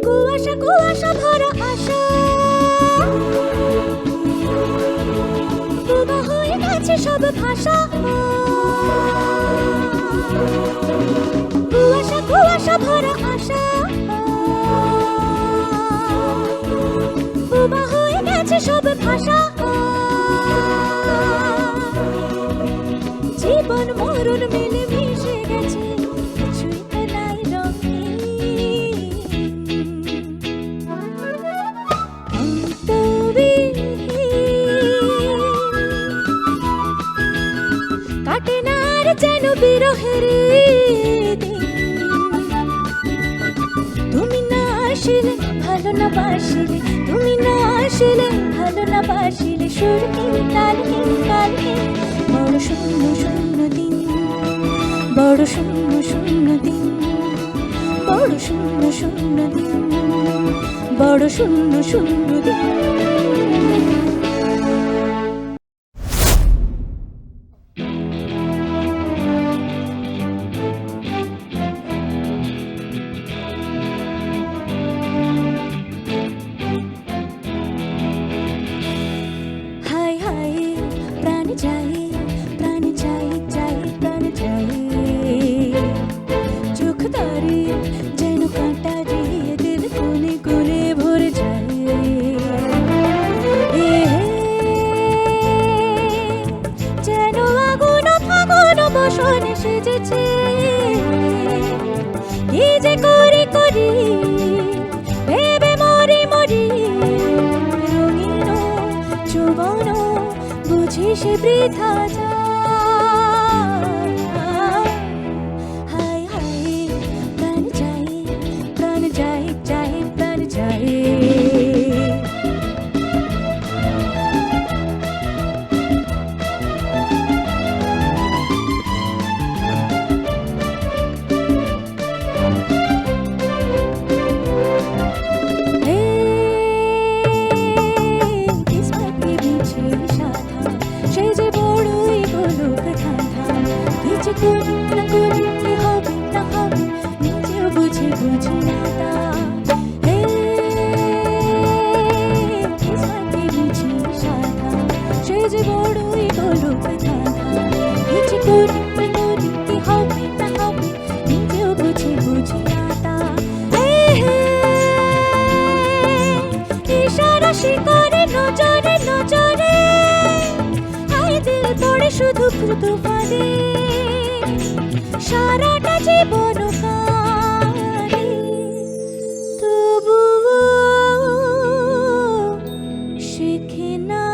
কুয়াশা কুয়াশা ভরা আশা, ডুবা হয়ে গেছে সব ভাষা, কুয়াশা কুয়াশা ভরা আশা, ডুবা হয়ে গেছে সব ভাষা, জীবন মরণ মিলে মিশে গেছে, কিছুই তো নাই রঙিন। কাটে না আর যেন বিরহের দিন, তুমি না আসিলে ভালো না বাসিলে, তুমি না আসিলে ভালো না বাসিলে, সুরহীন তালহীন কালহীন, বড় শূন্য শূন্য দিন, বড় শূন্য শূন্য দিন, বড় শূন্য শূন্য দিন, বড় শূন্য শূন্য দিন। হায় হায় প্রাণ চাই, প্রাণ চাই চাই প্রাণ চাই, চোখ তারে যেন কাঁটা দিয়ে দিল কোনে কোনে ভরে যায়, যেন আগুন ফাগুন বসনে সেজেছে, কি যে করি করি ভেবে মরি মরি, রঙিন যৌবন বুঝি সে বৃথা যায়। না করে কি হবে না হবে নিজেও বুঝি বুঝি না তা হে কিসমাতে বুঝি সাধা সে যে বড়ই হলো কথা কিছু করে কি হবে না হবে নিজেও বুঝি বুঝি না তা ইশারা শিকারে নজরে নজরে আই দিল তোড়ে শুধু শুধু বাদে সারাটা জীবন কারে তবুও শিখে না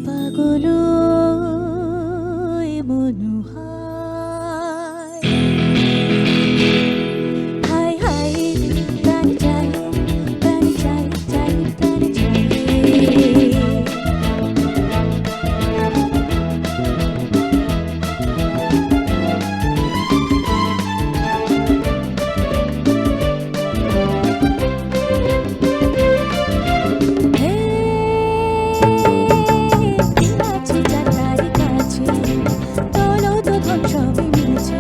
পাগল মনোহায় হায় হায় প্রাণ চাই প্রাণ চাই চাই প্রাণ চাই আছে যাতারি কাছে তোলো তো ধন সবই মিলছে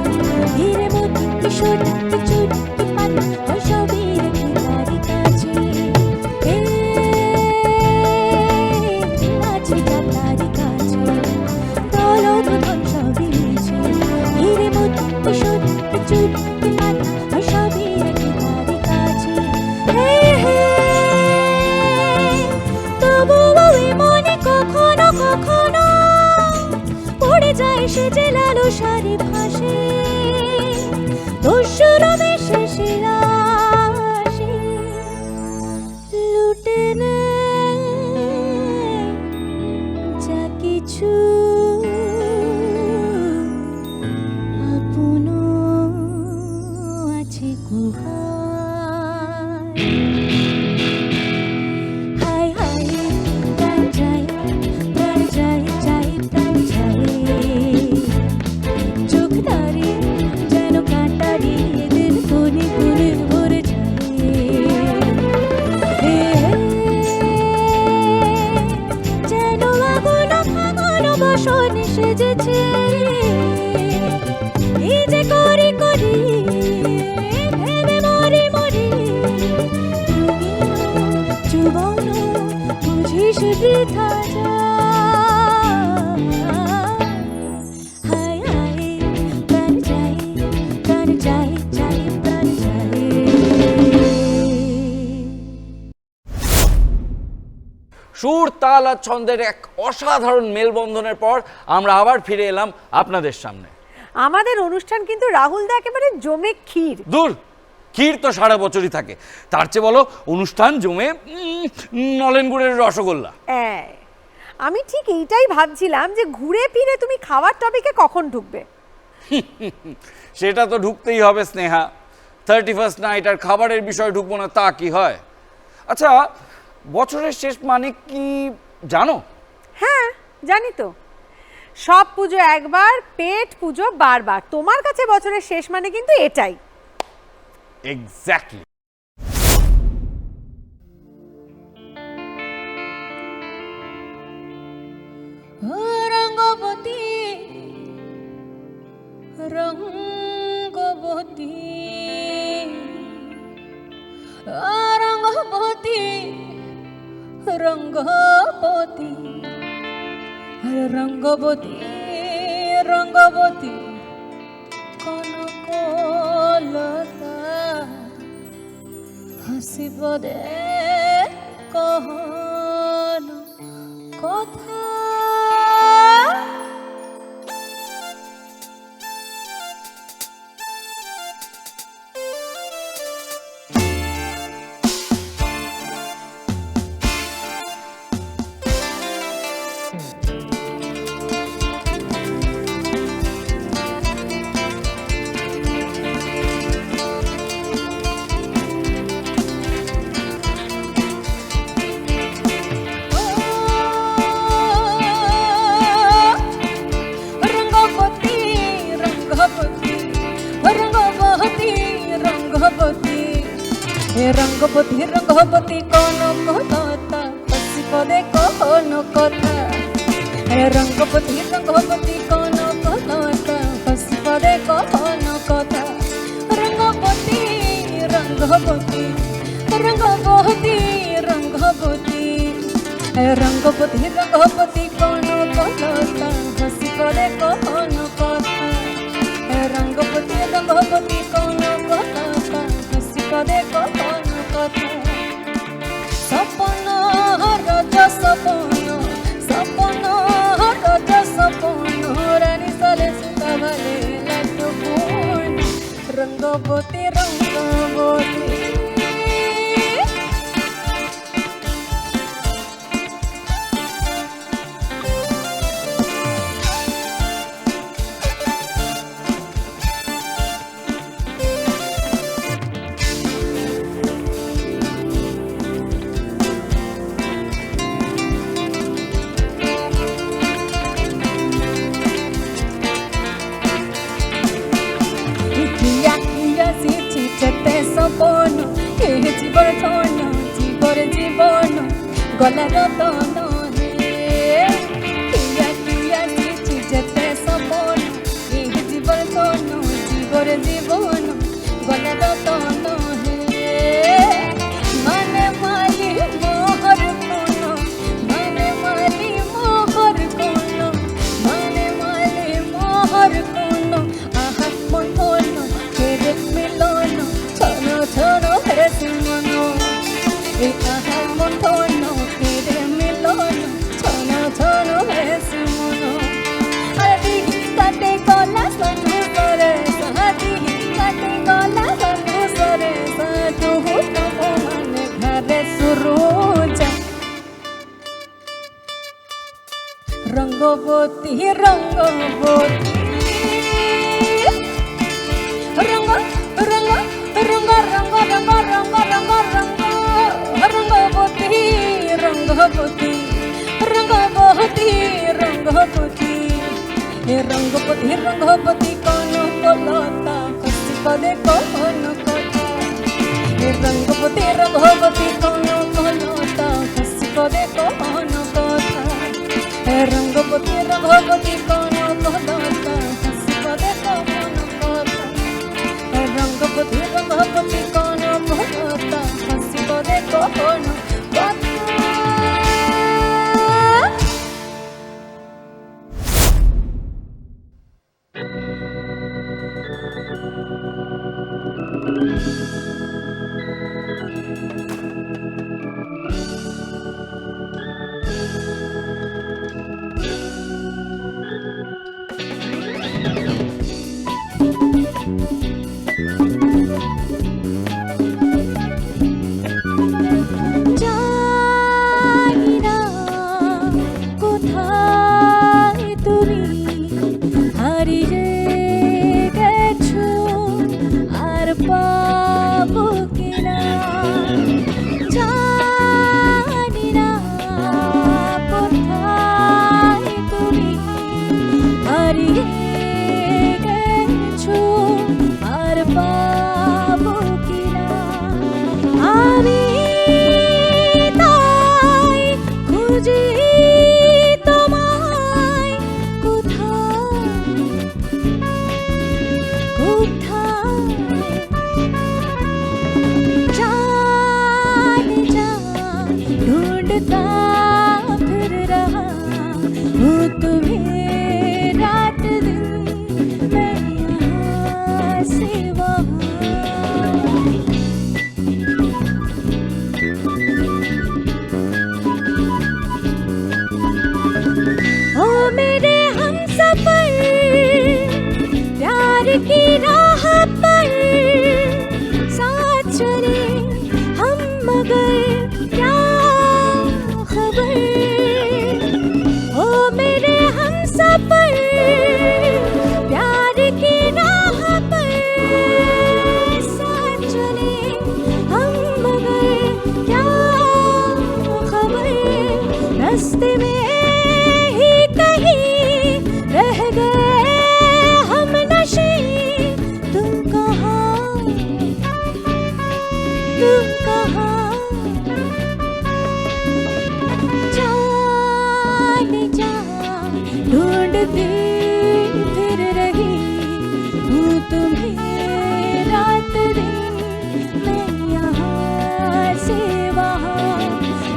ধীরে মতি কিশোর কিচুর কি পাত ও সবই রেখে তারি কাছে আছে যাতারি কাছে তোলো তো ধন সবই মিলছে ধীরে মতি কিশোর কিচুর কি পাত ও সবই রেখে তারি কাছে তবুও মনে কখনো কখনো পড়ে যায় সে যে লালো সারি ভাসে দস্যুর বেশে শিরাশে লুটে নেয় যা কিছু আপন আছে গুহায় হায় হায় প্রাণ চাই প্রাণ চাই চাই প্রাণ চাই চোখ ধারে যেন কাঁটারি দিল কোনে কোনে ভরে যায় যেন আগুন ফাগুন বসন সেজেছে এই যে করি করি ভেবে মরি মরি জীবন বুঝিস বৃথা হায় হায় প্রাণ চাই প্রাণ চাই চাই প্রাণ চাই সুর তাল আর ছন্দের এক অসাধারণ মেলবন্ধনের পর আমরা আবার ফিরে এলাম আপনাদের সামনে। আমাদের অনুষ্ঠান কিন্তু রাহুল দা একেবারে জমে ক্ষীর। দূর, ক্ষীর তো সারা বছরই থাকে, তার চেয়ে বলো অনুষ্ঠান জমে নলেন গুড়ের রসগোল্লা। আমি ঠিক এইটাই ভাবছিলাম যে ঘুরে ফিরে তুমি খাওয়ার টপিকে কখন ঢুকবে। সেটা তো ঢুকতেই হবে স্নেহা, 31st নাইট আর খাবারের বিষয় ঢুকবো না তা কি হয়? আচ্ছা, বছরের শেষ মানে কি জানো? হ্যাঁ জানি তো, সব পুজো একবার, পেট পুজো বারবার। তোমার কাছে বছরের শেষ মানে কিন্তু এটাই। এক্স্যাক্টলি। রঙ্গবতী রঙ্গবতী রঙ্গবতী রঙ্গবতী রঙ্গবতী রঙ্গবতী কনকলতা হাসিব দে কহন কথা রঙ্গবতী রঙ্গবতী কোন কথা পশিপদে কোন কথা রঙ্গবতী রঙ্গবতী কোন কথা रंगपति रंगपति कौन कलता हसी करे कौन कथा रंगपति रंगपति कौन कलता हसी करे कौन कथा सपन रज सपन सपन रज सपन रानी सले सुता भले लाटो पूर्ण रंगपति रंगपति सपन हे जीवन धन जीवर जीवन गला रतन हे किया जेते सपन हे जीवन धन जीवर जीवन गला रतन हे माने माली मोहर कोन माने माली मोहर कोन माने माली मोहर कोन आहा मन कोन तेरे मिलन छनो हेरे मनो आहा मन कोन तेरे मिलन छनो हेरे मनो आदि काटे गला सनु करे सादी काटे गला सनु करे साधु तम मन घरे सुरुजा रंगवती रंगवती रंग रंग रंग रंग रंग रंग रंग रंग रंगवती रंगवती रंगवती रंगवती रंगवती रंगवती कौन कलता हसी करे कौन कथा रंगवती रंगवती कौन कलता हसी करे कौन कथा रंगवती रंगवती कौन कलता हसी करे कौन कथा रंगपति रंगपति कौन भगता हंसी करे कौन कथा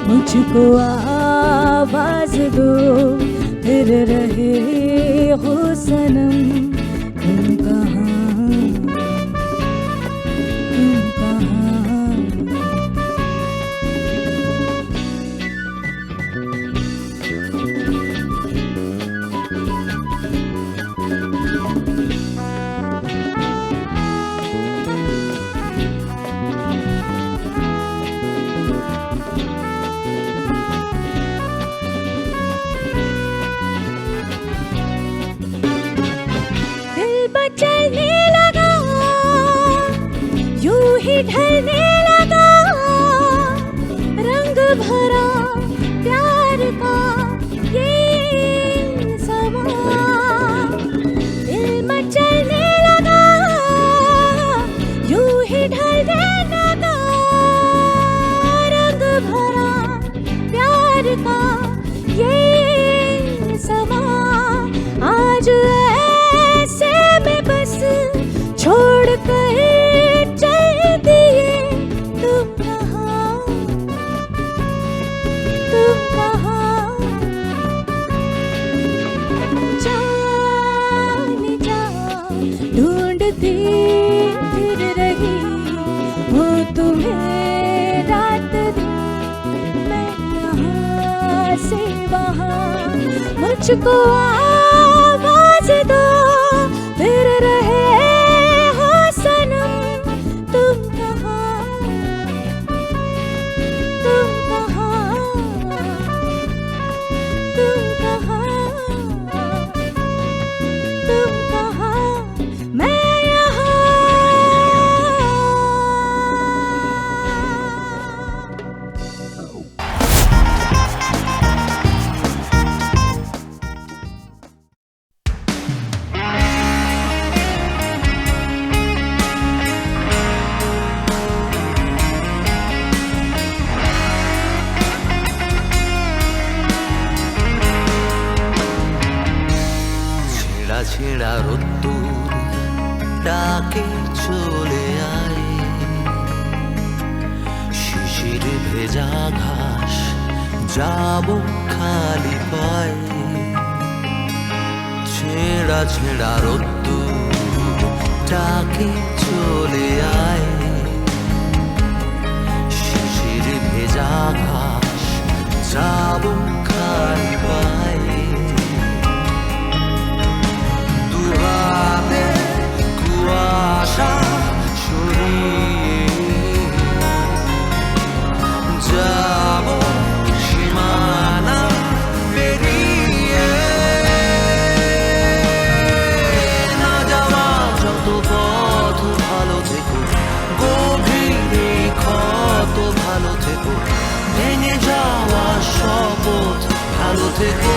मुझको आवाज दो फिर रहे हो सनम तुम कहाँ तुम कहाँ चलने लगा यूं ही ढलने लगा रंग भरा प्यार का ये समा दिल मचलने लगा यूं ही ढलने लगा रंग भरा प्यार का ये समा आज छोड़ कर चल दिए तुम कहाँ जाने जा ढूंढती फिर रही हूँ तुम्हें रात दिन मैं यहाँ से वहाँ मुझको आवाज दो फिर रहे ছেঁড়া রোদ্দুর ডাকে চলে আয় শিশির ভেজা ঘাস যাব খালি পায়ে ছেঁড়া ছেঁড়া রোদ্দুর ডাকে চলে আয় শিশির ভেজা ঘাস যাব খালি পায়ে দুহাতে কুয়াশা সরিয়ে যাব সীমানা পেরিয়ে না যাওয়া যত পথ ভালো থেকো গভীরে ক্ষত ভালো থেকো ভেঙে যাওয়া শপথ ভালো থেকো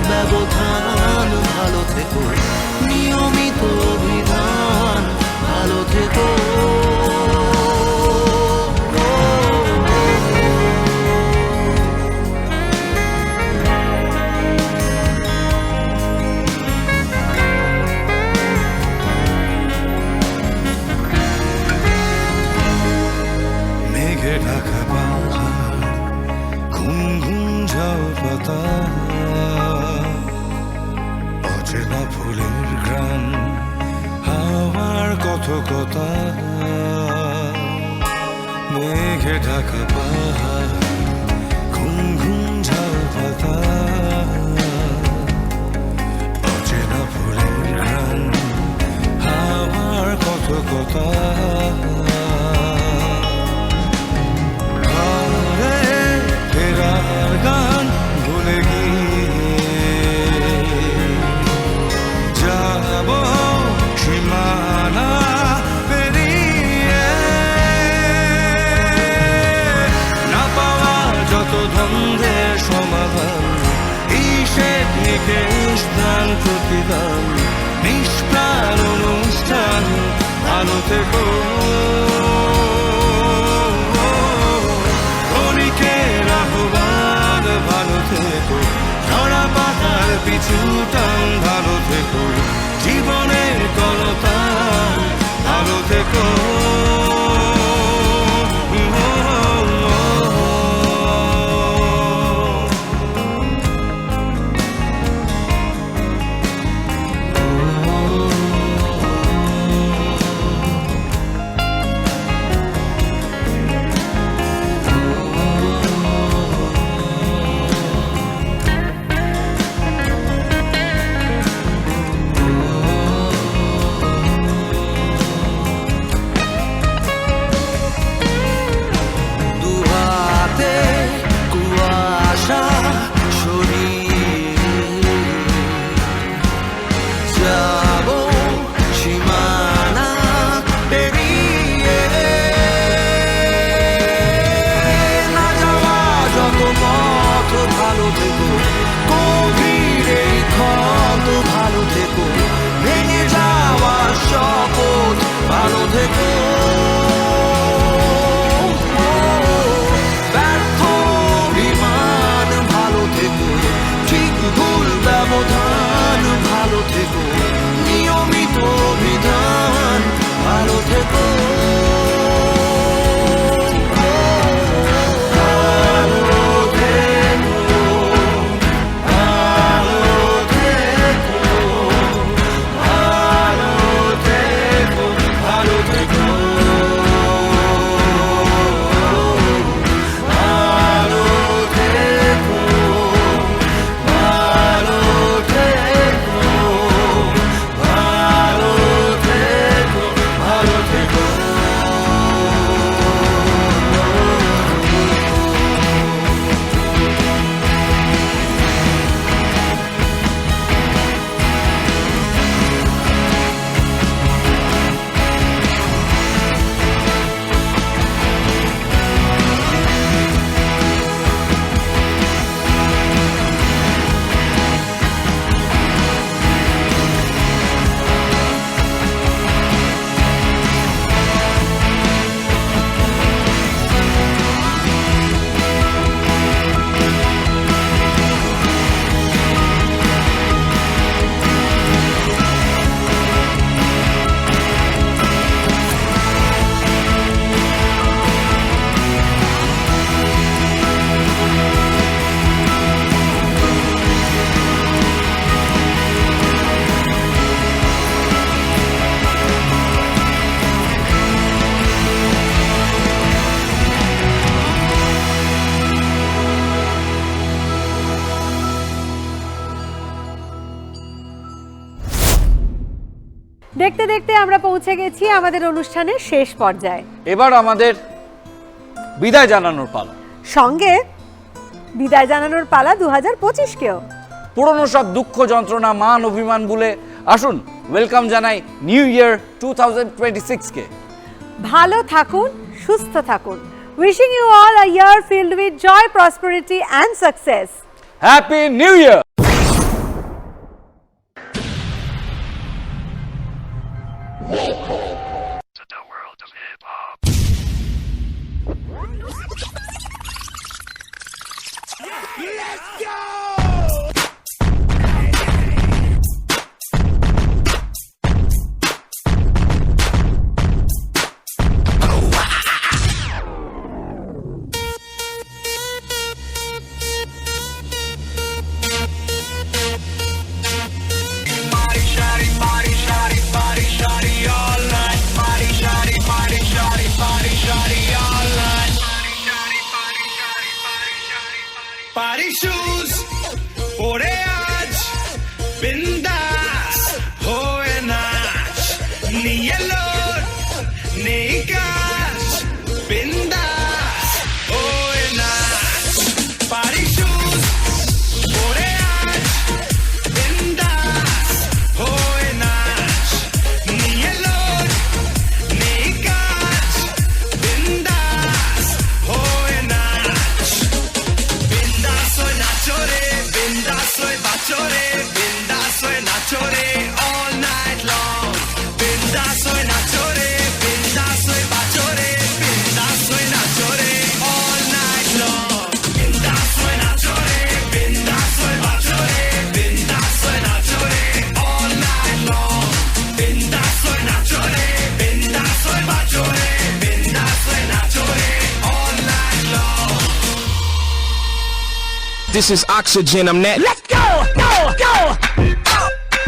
ব্যবধান ভালো থেকো নিয়মিত বিধান ভালো থেকো মেঘে ঢাকা পাহাড় ঘুম ঘুম ঝাউ পাতা অচেনা ফুলের ঘ্রাণ হাওয়ার কথকতা মেঘে ঢাকা পাহাড় ঘুম ঘুম ঝাউ পাতা অচেনা ফুলের ঘ্রাণ হাওয়ার কথকতা ফেরার গান ভুলে যাব সীমানা পেরিয়ে না পাওয়া যত দ্বন্দ্বের সমাধান ঈষের নিকেশ দান প্রতিদান নিষ্প্রাণ অনুষ্ঠান ভালো থেকো ভালো থেকো ঝরা পাতার পিছু টান ভালো থেকো জীবনের কলতান থেকো দুহাতে কুয়াশা সরিয়ে যাব সীমানা পেরিয়ে না যাওয়া যত পথ ভালো থেকো গভীর এই ক্ষত ভালো থেকো ভেঙে যাওয়া শপথ ভালো থেকো ব্যর্থ বিমান ভালো থেকো ঠিক ভুল ব্যবধান ভালো থেকো নিয়মিত বিধান ভালো থেকো দেখতে দেখতে আমরা পৌঁছে গেছি আমাদের অনুষ্ঠানের শেষ পর্যায়ে। এবার আমাদের বিদায় জানানোর পালা। সঙ্গে বিদায় জানানোর পালা 2025-কেও। পুরনো সব দুঃখ যন্ত্রণা মান অভিমান ভুলে আসুন ওয়েলকাম জানাই নিউ ইয়ার 2026-কে। ভালো থাকুন, সুস্থ থাকুন। Wishing you all a year filled with joy, prosperity and success. Happy new year. Party shoes, pore aaj, bindas, hoye naach, niye lod, nahi kaach, bindas, hoye naach. Party shoes, pore aaj, bindas, hoye naach, niye lod, nahi kaach, bindas, hoye naach. Bindas soy nacho re, bindas soy bacho re, bindas soy nacho. This is oxygen. I'm that. Let's go, go, go.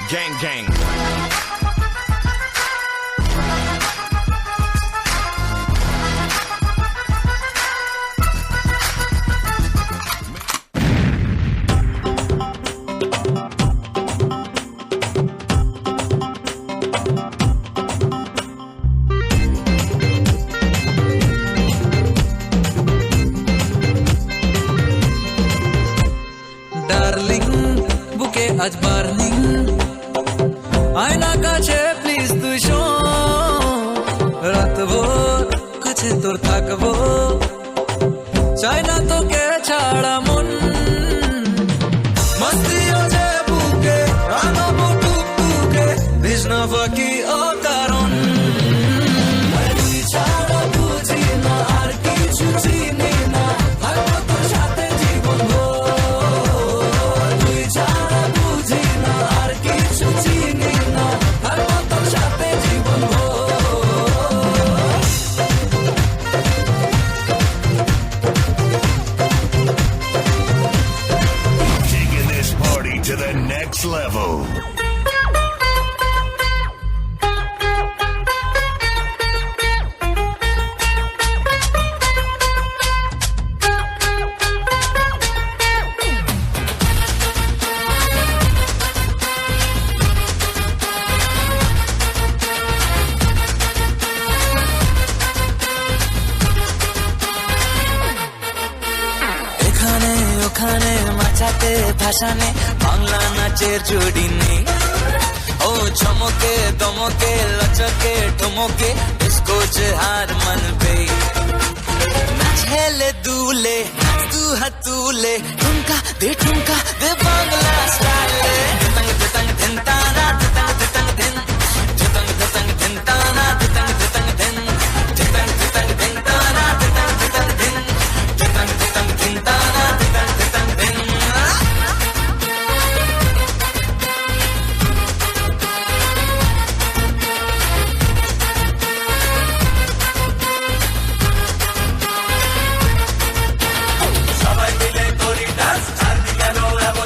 Gang, gang. Darling, bouquet আজ burning আয়না কাছে please তুই শোন রাতভর কাছে তোর থাকবো চাই না তোকে ছাড়া মন মস্তিও যে বুকে আনবো টুকটুকে ভিজনা বাকি ও কারণ তুই ছাড়া বুঝি না আর কিছু চিনি না থাকবো তোর সাথে জীবন ভর তুই ছাড়া বুঝি না আর কিছু চিনি না থাকবো তোর সাথে জীবন ভর Taking this party to the next level. এখানে ওখানে মাচাতে ভাসানে বাংলা নাচের জুড়ি নেই ও চমকে দমকে লচকে ঠুমকে इसको हार मन पे नाचेले दूले तू हतूले ठुमका दे बांग्ला स्टाइल तंग तंग दिन ताना तंग तंग दिन तंग तंग दिन ताना तंग तंग दिन तंग तंग दिन ताना तंग तंग दिन तंग तंग दिन ताना तंग तंग दिन সবাই মিলে করি ডান্স চারদিকে রোলাবো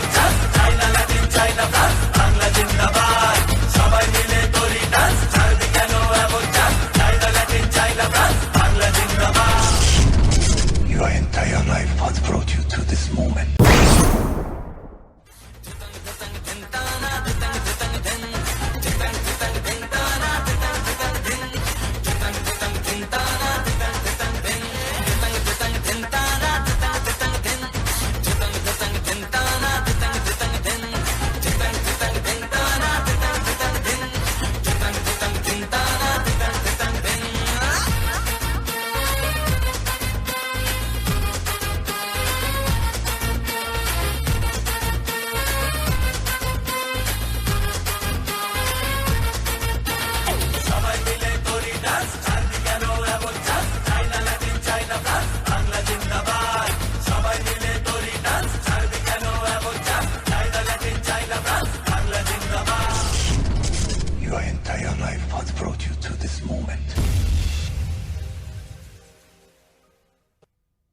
life has brought you to this moment.